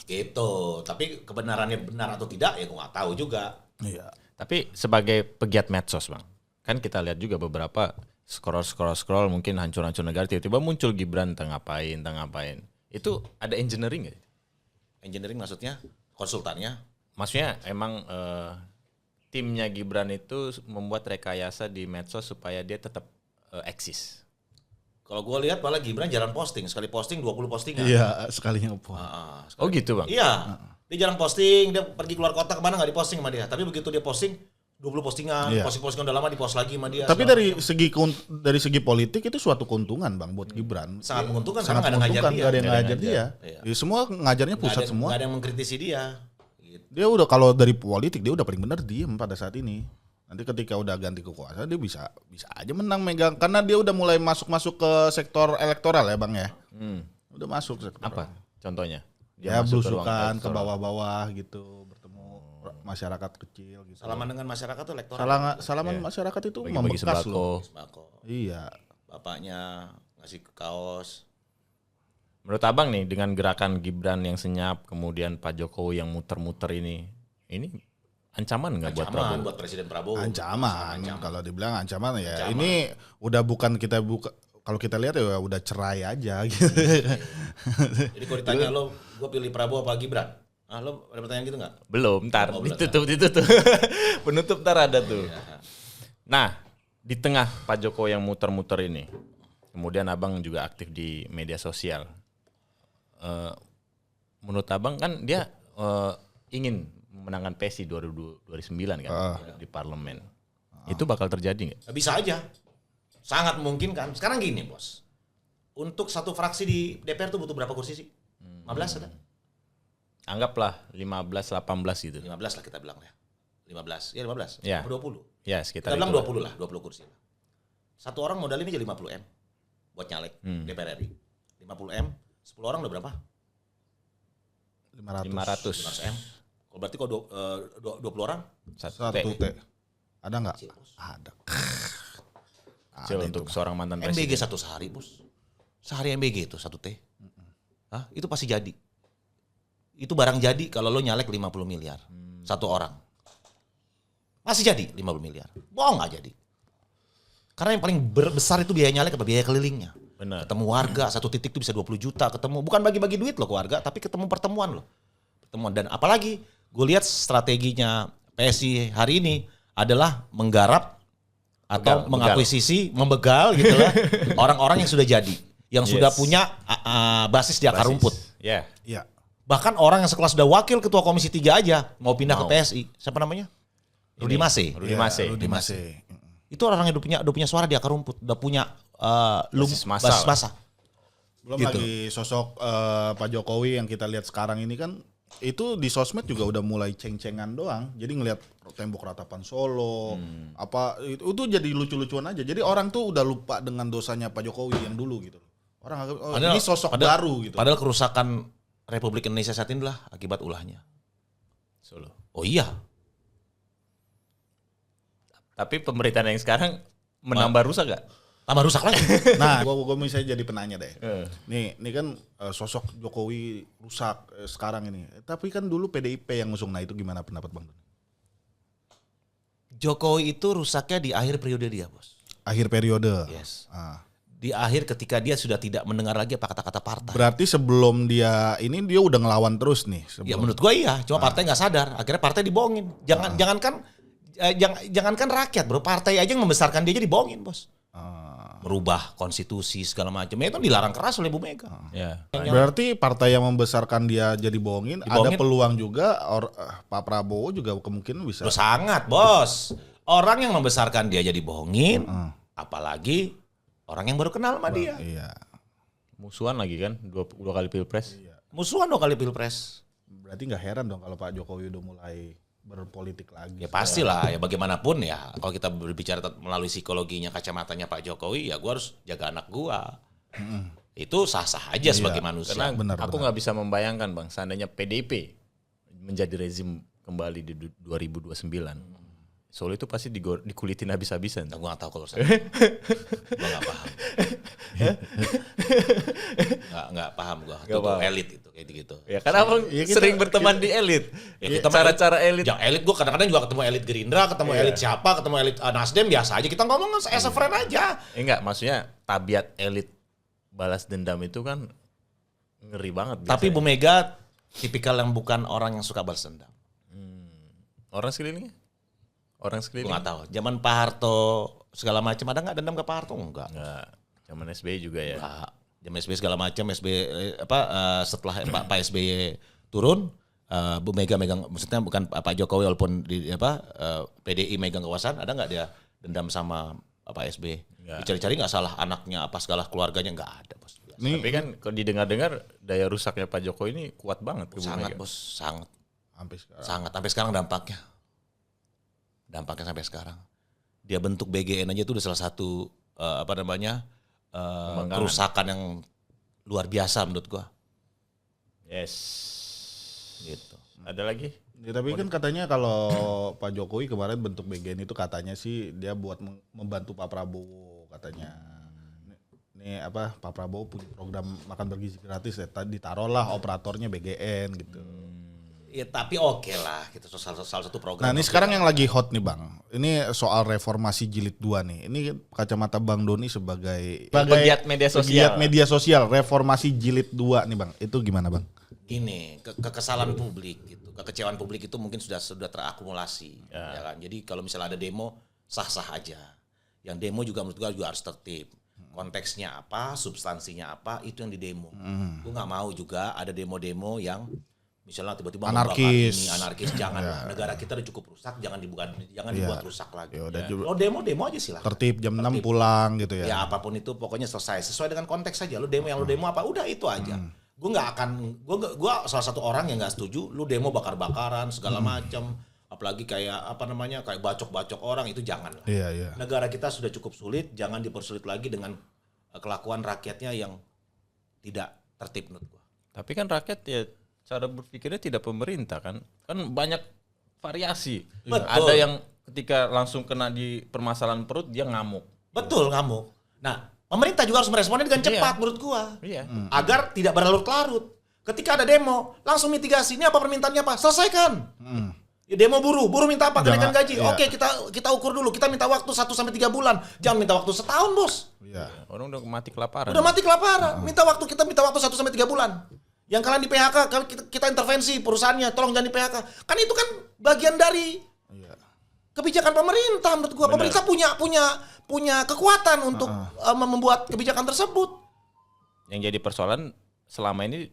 Gitu. Tapi kebenarannya benar atau tidak ya gue nggak tahu juga. Iya. Tapi sebagai pegiat medsos bang, kan kita lihat juga beberapa scroll mungkin hancur-hancur negara tiba-tiba muncul Gibran entah ngapain. Itu ada engineering nggak? Engineering maksudnya? Konsultannya? Maksudnya emang timnya Gibran itu membuat rekayasa di medsos supaya dia tetap eksis. Kalau gue lihat malah Gibran jarang posting. Sekali posting 20 postingan. Iya, sekalinya apa? Oh gitu bang? Iya. Dia jarang posting, dia pergi keluar kota kemana nggak diposting sama dia. Tapi begitu dia posting 20 postingan, Iya. posting udah lama dipost lagi sama dia. Tapi segala dari segi politik itu suatu keuntungan bang buat Gibran. sangat menguntungkan Sangat karena nggak ada ngajar menguntungkan, dia. nggak ada yang Nggak ada ngajar dia. Iya. Ya, semua ngajarnya Nggak pusat ada- semua. nggak ada yang mengkritisi dia. Gitu. Dia udah kalau dari politik dia udah paling benar diem pada saat ini. Nanti ketika udah ganti kekuasaan dia bisa aja menang megang karena dia udah mulai masuk ke sektor elektoral ya bang ya. Udah masuk sektor. Apa contohnya? Ya masuk ke ruang belusukan ke elektoral. bawah-bawah gitu, bertemu masyarakat kecil gitu. Salaman dengan masyarakat tuh elektoral. Salaman masyarakat itu Bagi-bagi membekas sembako. loh. Sembako. Iya. Bapaknya ngasih kaos. Menurut abang nih dengan gerakan Gibran yang senyap, kemudian Pak Jokowi yang muter-muter ini ancaman nggak buat Ancaman Prabowo? buat Presiden Prabowo. Ancaman. Kalau dibilang ancaman ya ini udah bukan kita kalau kita lihat ya udah cerai aja gitu. Jadi kalau ditanya lo, gue pilih Prabowo apa Gibran? Ah lo ada pertanyaan gitu nggak? Belum, ntar Oh, belum, ditutup. Penutup ntar ada tuh. Nah, di tengah Pak Jokowi yang muter-muter ini, kemudian abang juga aktif di media sosial. Menurut abang kan dia ingin memenangkan PSI 2009 kan di parlemen. Itu bakal terjadi nggak? Bisa aja. Sangat memungkinkan. Sekarang gini bos. Untuk satu fraksi di DPR tuh butuh berapa kursi sih? 15 ada? Anggaplah 15-18 gitu. 15 lah kita bilang ya. 15. Ya 15. Ya. 20. Ya sekitar Kita bilang itu. 20 lah. 20 kursi. Satu orang modalnya aja 50 M. Buat nyalek DPR RI. 50 M. 10 orang udah berapa? 500. 500. 500 M. Kalau berarti kalau 20 orang? Satu T. Ada nggak? Ada. Kecil untuk seorang mantan MBG presiden. satu sehari bos. Sehari MBG itu 1 T. Hah? Itu pasti jadi. Itu barang jadi kalau lo nyalek 50 miliar. Satu orang. Masih jadi 50 miliar. Bohong nggak jadi. Karena yang paling besar itu biaya nyalek apa biaya kelilingnya. Benar. Ketemu warga, satu titik itu bisa 20 juta ketemu. Bukan bagi-bagi duit loh ke warga, tapi ketemu pertemuan loh. Pertemuan. Dan apalagi gue lihat strateginya PSI hari ini adalah menggarap atau mengakuisisi, membegal gitu lah orang-orang yang sudah jadi, yang sudah punya basis di akar rumput. Ya. Iya. Bahkan orang yang sekelas sudah wakil ketua Komisi 3 aja mau pindah ke PSI. Siapa namanya? Rudi Mase. Rudi Mase. Rudi Mase. Itu orang yang udah punya suara di akar rumput, udah punya Basis massa. basis massa. Belum Gitu. lagi sosok Pak Jokowi yang kita lihat sekarang ini kan itu di sosmed juga udah mulai ceng-cengan doang. Jadi ngelihat tembok ratapan Solo, apa itu jadi lucu-lucuan aja. Jadi orang tuh udah lupa dengan dosanya Pak Jokowi yang dulu gitu. Orang anggap, oh, ini sosok baru gitu. Padahal kerusakan Republik Indonesia saat ini lah akibat ulahnya. Solo. Oh iya. Tapi pemerintahan yang sekarang menambah rusak gak? Tambah rusak lagi. Nah, gua misalnya jadi penanya deh. Nih kan sosok Jokowi rusak sekarang ini. Tapi kan dulu PDIP yang ngusung. Nah itu gimana pendapat Bang? Jokowi itu rusaknya di akhir periode dia, bos. Akhir periode. Yes. Ah. di akhir ketika dia sudah tidak mendengar lagi apa kata-kata partai. Berarti sebelum dia udah ngelawan terus nih. Ya menurut gua iya, cuma partai nggak sadar, akhirnya partai dibohongin. Jangankan rakyat, bro, partai aja yang membesarkan dia aja dibohongin, bos. Merubah konstitusi segala macam, itu dilarang keras oleh Bu Mega. Ya. Berarti partai yang membesarkan dia jadi bohongin, ada peluang juga Pak Prabowo juga kemungkinan bisa. Loh, sangat, bos. Orang yang membesarkan dia jadi bohongin, apalagi orang yang baru kenal sama dia. Iya. Musuhan lagi kan, dua kali pilpres. Musuhan 2 kali pilpres. Berarti nggak heran dong kalau Pak Jokowi udah mulai berpolitik lagi. Ya pastilah, ya bagaimanapun ya. Kalau kita berbicara melalui psikologinya, kacamatanya Pak Jokowi, ya gua harus jaga anak gua. Itu sah-sah aja sebagai manusia. Karena aku nggak bisa membayangkan, Bang, seandainya PDIP menjadi rezim kembali di 2029. Solo itu pasti dikulitin habis-habisan. Nah, gue gak tahu kalau saya. Gue gak paham. Gak paham gue. Itu tuh elit itu kayak gitu. Ya kan abang sering berteman di elit. Ya, kita cara-cara elit. Yang elit gue kadang-kadang juga ketemu elit Gerindra, ketemu elit siapa, ketemu elit Nasdem, biasa aja. Kita ngomong as a friend aja. Enggak, maksudnya tabiat elit balas dendam itu kan ngeri banget. Tapi Bu Mega tipikal yang bukan orang yang suka balas dendam. Orang sekelilingnya? Orang Gue sekeliling? gak tahu. Zaman Pak Harto segala macam ada nggak dendam ke Pak Harto? Enggak. Zaman SBY juga ya. Enggak. Zaman SBY segala macam, setelah Pak SBY turun, Bu Mega megang, maksudnya bukan Pak Jokowi walaupun di PDI megang kekuasaan, ada nggak dia dendam sama Pak SBY? Dicari-cari nggak salah anaknya apa segala keluarganya, nggak ada, bos. Tapi kan kalau didengar-dengar daya rusaknya Pak Jokowi ini kuat banget. Sangat, bos, sangat. Sampai sekarang dampaknya sampai sekarang. Dia bentuk BGN aja itu udah salah satu kerusakan yang luar biasa menurut gua. Yes. Gitu. Ada lagi? Ya, tapi kan katanya kalau Pak Jokowi kemarin bentuk BGN itu katanya sih dia buat membantu Pak Prabowo katanya. Ini Pak Prabowo punya program makan bergizi gratis ya, ditaruhlah operatornya BGN gitu. Ya tapi oke lah, gitu salah satu program. Nah ini sekarang yang lagi hot nih Bang, ini soal reformasi jilid 2 nih. Ini kacamata Bang Doni sebagai pegiat media sosial. Reformasi jilid 2 nih Bang, itu gimana Bang? Ini kekesalan publik gitu, kekecewaan publik itu mungkin sudah terakumulasi, ya kan. Jadi kalau misalnya ada demo sah-sah aja. Yang demo juga menurut gue juga harus tertib. Konteksnya apa, substansinya apa, itu yang didemo. Gue nggak mau juga ada demo-demo yang misalnya tiba-tiba anarkis, jangan lah. Negara kita udah cukup rusak, jangan dibuat rusak lagi. Lo demo aja silahkan. Tertib jam 6 pulang gitu ya. Ya apapun itu pokoknya selesai sesuai dengan konteks saja. Lu demo yang lu demo apa, udah itu aja. Gue salah satu orang yang nggak setuju. Lu demo bakar-bakaran segala macam, apalagi kayak kayak bacok-bacok orang, itu jangan lah. Iya. Negara kita sudah cukup sulit, jangan dipersulit lagi dengan kelakuan rakyatnya yang tidak tertib menurut gue. Tapi kan rakyat ya cara berpikirnya tidak pemerintah kan banyak variasi. Betul. Ada yang ketika langsung kena di permasalahan perut dia ngamuk. Betul, ngamuk. Nah, pemerintah juga harus meresponnya dengan cepat menurut gua. Iya. Agar tidak berlarut-larut. Ketika ada demo, langsung mitigasi. Ini apa permintaannya Pak? Selesaikan. Ya, demo buruh minta apa? Kenaikan gaji. Iya. Oke, kita ukur dulu. Kita minta waktu 1 sampai 3 bulan. Jangan minta waktu setahun, Bos. Iya. Orang udah mati kelaparan. Udah mati kelaparan. Kita minta waktu 1 sampai 3 bulan. Yang kalian di PHK, kita intervensi perusahaannya, tolong jangan di PHK. Kan itu kan bagian dari kebijakan pemerintah menurut gua. Bener. Pemerintah punya kekuatan untuk membuat kebijakan tersebut. Yang jadi persoalan selama ini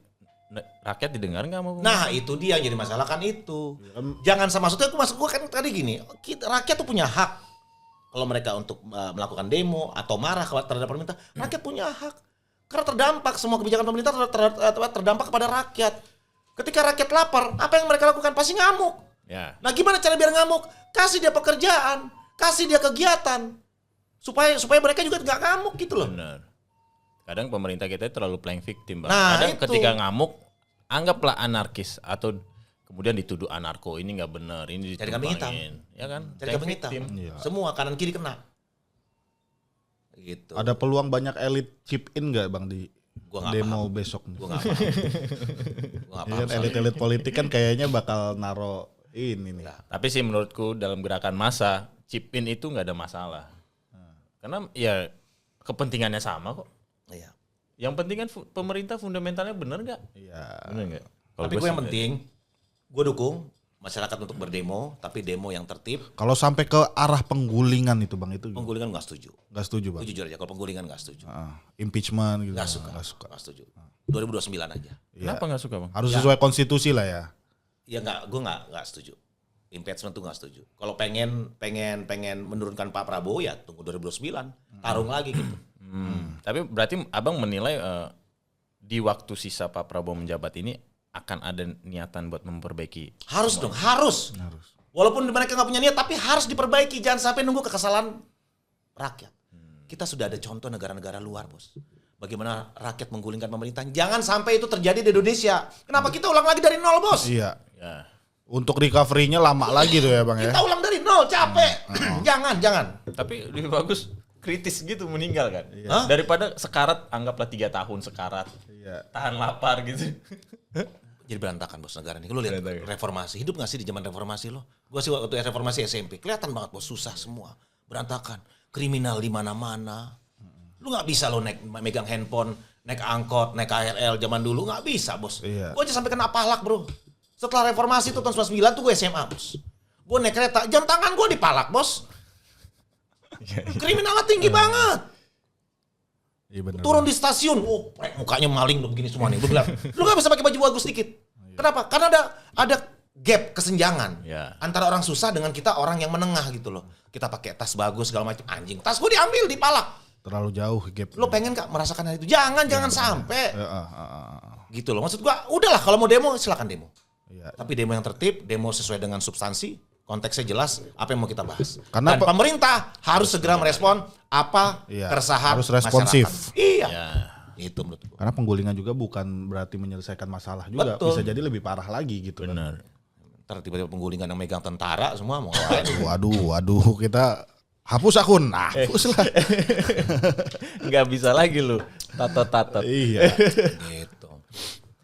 rakyat didengar nggak mau? Nah itu dia yang jadi masalah kan itu. Jangan maksud gua kan tadi gini, rakyat tuh punya hak. Kalau mereka untuk melakukan demo atau marah terhadap pemerintah, rakyat punya hak. Karena terdampak, semua kebijakan pemerintah terdampak kepada rakyat. Ketika rakyat lapar, apa yang mereka lakukan? Pasti ngamuk. Ya. Nah gimana cara biar ngamuk? Kasih dia pekerjaan, kasih dia kegiatan. Supaya mereka juga nggak ngamuk gitu loh. Benar. Kadang pemerintah kita terlalu playing victim, Bang. Nah, kadang itu. ketika ngamuk, anggaplah anarkis atau kemudian dituduh anarko, ini nggak benar, ini Cari kambing hitam. Ya kan? Cari kambing hitam. Semua kanan kiri kena. Gitu. Ada peluang banyak elit chip in nggak Bang di Gua nggak demo paham. besok nih? Gua nggak paham. Kan elit-elit politik kan kayaknya bakal naro ini nih. Tapi sih menurutku dalam gerakan massa, chip in itu nggak ada masalah. Karena ya kepentingannya sama kok. Iya. Yang penting kan pemerintah fundamentalnya bener nggak? Iya. Bener nggak? Tapi gue yang penting, gue dukung masyarakat untuk berdemo, tapi demo yang tertib. Kalau sampai ke arah penggulingan itu Bang, itu Penggulingan nggak setuju. nggak setuju Bang. Gue jujur aja, kalau penggulingan nggak setuju. Impeachment gitu. Nggak suka. Nggak setuju. 2029 aja. Kenapa nggak suka bang? Harus sesuai konstitusi lah ya. Ya gue nggak setuju. Impeachment tuh nggak setuju. Kalau pengen menurunkan Pak Prabowo ya tunggu 2029, tarung lagi gitu. Tapi berarti abang menilai di waktu sisa Pak Prabowo menjabat ini akan ada niatan buat memperbaiki. Harus dong, harus. Walaupun mereka nggak punya niat, tapi harus diperbaiki. Jangan sampai nunggu kekesalan rakyat. Kita sudah ada contoh negara-negara luar, bos. Bagaimana rakyat menggulingkan pemerintahan. Jangan sampai itu terjadi di Indonesia. Kenapa kita ulang lagi dari nol, bos? Iya. Ya. Untuk recovery-nya lama lagi tuh ya Bang ya. Kita ulang dari nol, capek. Jangan. Tapi lebih bagus kritis gitu meninggal kan. Hah? Daripada sekarat, anggaplah 3 tahun sekarat. Iya. Tahan lapar gitu. Jadi berantakan bos negara ini. Lu lihat reformasi, hidup gak sih di zaman reformasi lo? Gua sih waktu reformasi SMP, kelihatan banget bos, susah semua. Berantakan, kriminal di mana-mana. Lu gak bisa lo megang handphone, naik angkot, naik KRL zaman dulu gak bisa bos. Iya. Gua aja sampai kena palak bro. Setelah reformasi itu tahun 99 tuh gue SMA bos. Gue naik kereta, jam tangan gue dipalak bos. Kriminalnya tinggi banget. Iya benar. Turun di stasiun, mukanya maling lo begini semua nih. Gue bilang, lu gak bisa pakai baju bagus sedikit. Kenapa? Karena ada gap kesenjangan antara orang susah dengan kita orang yang menengah gitu loh. Kita pakai tas bagus segala macam, anjing. Tas gue diambil, dipalak. Terlalu jauh gap. Lo pengen gak merasakan hal itu? Jangan sampai. Gitu loh. Maksud gue, udahlah kalau mau demo silakan demo. Iya. Tapi demo yang tertib, demo sesuai dengan substansi, konteksnya jelas, apa yang mau kita bahas. Karena Dan pemerintah harus segera merespon apa Iya, keresahan harus responsif. masyarakat. Iya. Itu menurut gue. Karena penggulingan juga bukan berarti menyelesaikan masalah juga. Betul. Bisa jadi lebih parah lagi gitu. Benar. Ntar tiba-tiba penggulingan yang megang tentara semua mau ngapain. Waduh, kita hapus akun. Hapus lah. Nggak bisa lagi lu tato-tato. Iya. Gitu.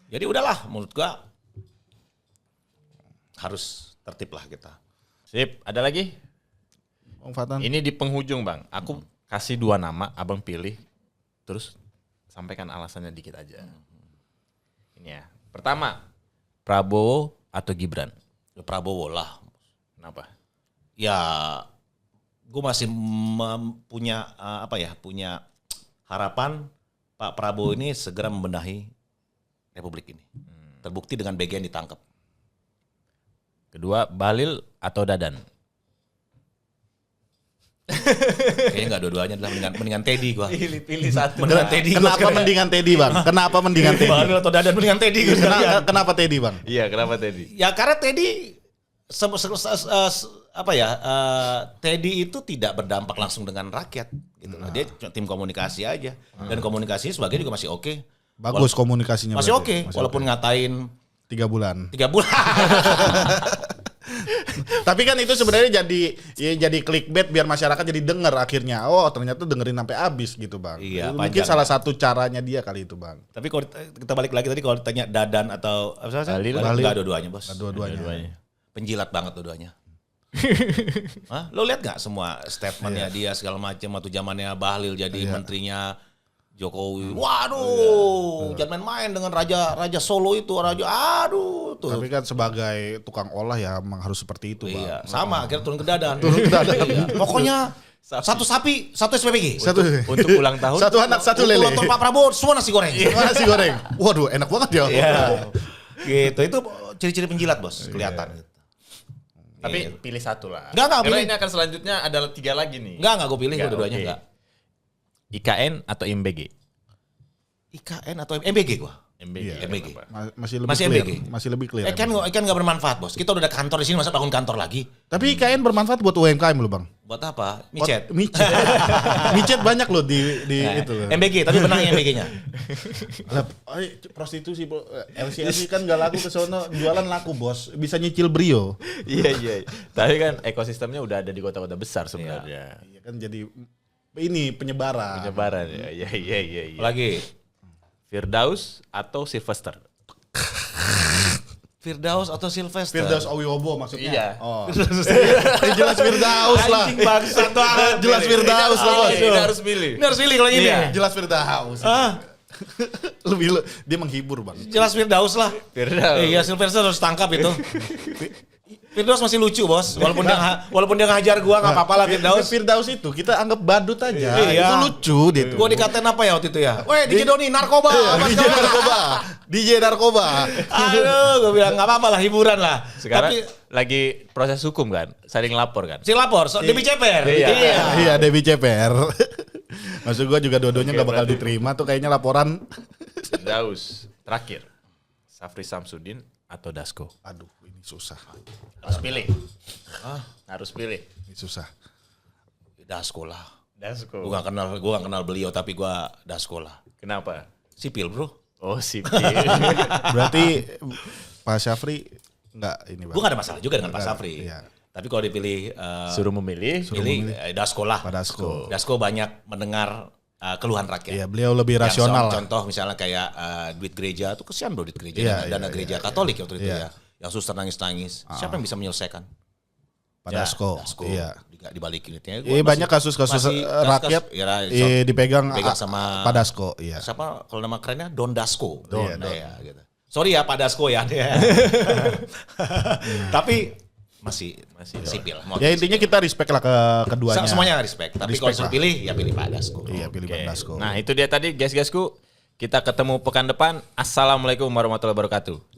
Jadi udahlah menurut gua harus tertib lah kita. Sip, ada lagi? Bang Fatan. Ini di penghujung bang. Aku kasih 2 nama, abang pilih. Terus sampaikan alasannya dikit aja. Ini ya. Pertama, Prabowo atau Gibran? Ya, Prabowo lah. Kenapa? Ya, gue masih punya punya harapan Pak Prabowo ini segera membenahi Republik ini. Terbukti dengan BG yang ditangkap. Kedua, Bahlil atau Dadan? Kayaknya nggak dua-duanya adalah mendingan Teddy gua. Pilih satu. Mendingan Teddy gua. Kenapa mendingan Teddy Bang? Kenapa mendingan Teddy? Bahlil atau Dadan mendingan Teddy gua. Kenapa Teddy Bang? Iya, kenapa Teddy? Ya karena Teddy Teddy itu tidak berdampak langsung dengan rakyat gitu. Dia tim komunikasi aja dan komunikasinya sebagai juga masih oke. Bagus komunikasinya. Masih berarti. oke walaupun ngatain 3 bulan. 3 bulan. Tapi kan itu sebenarnya jadi clickbait biar masyarakat jadi denger akhirnya. Oh, ternyata dengerin sampai habis gitu, Bang. Iya, Mungkin panjang. salah satu caranya dia kali itu, Bang. Tapi kalau kita balik lagi tadi kalau ditanya Dadan atau apa sih? Bahlil. Enggak dua-duanya, Bos. Dua-duanya. Penjilat banget dua-duanya. Hah? Lo lihat nggak semua statementnya dia segala macam waktu zamannya Bahlil jadi menterinya Jokowi. Waduh, jangan main-main dengan raja Solo itu, aduh tuh. Tapi kan sebagai tukang olah ya emang harus seperti itu, Bang. Iya, sama akhirnya turun ke Dadan. Iya. Pokoknya satu sapi, satu SPBG. Untuk ulang tahun. Satu anak, satu lele. Untuk Pak Prabowo semua nasi goreng. Nasi goreng. Waduh, enak banget ya. Iya. Gitu, itu ciri-ciri penjilat, Bos, kelihatan. Tapi pilih satu lah. Enggak, Karena pilih. ini akan selanjutnya ada 3 lagi nih. Enggak gue pilih dua-duanya oke. enggak. IKN atau MBG? IKN atau MBG gua? MBG. MBG. kenapa? Masih lebih Masih clear. MBG. Masih lebih clear. IKN nggak bermanfaat, Bos. Kita udah ada kantor di sini, masa bangun kantor lagi? Tapi IKN bermanfaat buat UMKM loh, Bang. Buat apa? Micet. Micet. Micet banyak loh di itu loh. MBG, tapi benangnya MBG-nya. Lah, prostitusi LCLC kan gak laku ke sono, jualan laku, Bos. Bisa nyicil Brio. Iya. Tapi kan ekosistemnya udah ada di kota-kota besar sebenarnya. Iya kan jadi ini penyebaran. Penyebaran ya. Iya. Lagi. Firdaus atau Sylvester? Firdaus atau Sylvester? Firdaus Owiwobo maksudnya. Iya. Oh. Jelas Firdaus lah. Anjing bangsat banget. Jelas Firdaus lah, Bos. Ini harus pilih. Ini harus pilih kalau ini. Iya. Jelas Firdaus. Dia menghibur, Bang. Jelas Firdaus lah. Firdaus. Iya, Sylvester harus tangkap itu. Firdaus masih lucu, Bos. Walaupun dia ngajar gua enggak apa-apa lah Firdaus. Firdaus itu kita anggap badut aja. Iya. Itu lucu dia tuh. Gua dikatain apa ya waktu itu ya? Weh, DJ Doni narkoba. DJ narkoba. Aduh, gua bilang enggak apa-apa lah, hiburan lah. Sekarang Tapi lagi proses hukum kan, saling lapor kan. si lapor, Debbie Ceper. Iya. Iya, Debbie Ceper. Maksud gua juga dua-duanya nggak bakal diterima tuh kayaknya laporan. Firdaus. Terakhir. Safri Samsudin atau Dasko? Aduh, ini susah. Harus pilih. Harus pilih. Ini susah. Dasko lah. Dasko. Gua gak kenal beliau tapi gua Dasko lah. Kenapa? Sipil, Bro. Oh, sipil. Berarti Pak Syafri nggak ini, Bang. Gua gak ada masalah juga dengan Pak Safri. Iya. Tapi kalau dipilih Suruh memilih. Dasko lah. Pak Dasko. Dasko banyak mendengar keluhan rakyat. Iya, beliau lebih rasional lah. Contoh misalnya kayak duit gereja tuh kesian bro duit gereja, Iya, dana iya, gereja Katolik waktu itu Iya. ya. Yang suster nangis-nangis. Siapa yang bisa menyelesaikan? Pak Dasko. Dasko. Iya. Dibalikin itu. Iya, banyak kasus-kasus rakyat dipegang sama Pak Dasko. Iya. siapa kalau nama kerennya Don Dasko. Iya, Don. Ya, gitu. Sorry ya Pak Dasko ya. Tapi masih sipil. Ya intinya kita respect lah ke keduanya. Semuanya respect. Tapi kalau Respect disuruh lah. pilih ya pilih Pak Dasko. Iya, pilih Pak Dasko. Nah, itu dia tadi guys-guysku. Kita ketemu pekan depan. Assalamualaikum warahmatullahi wabarakatuh.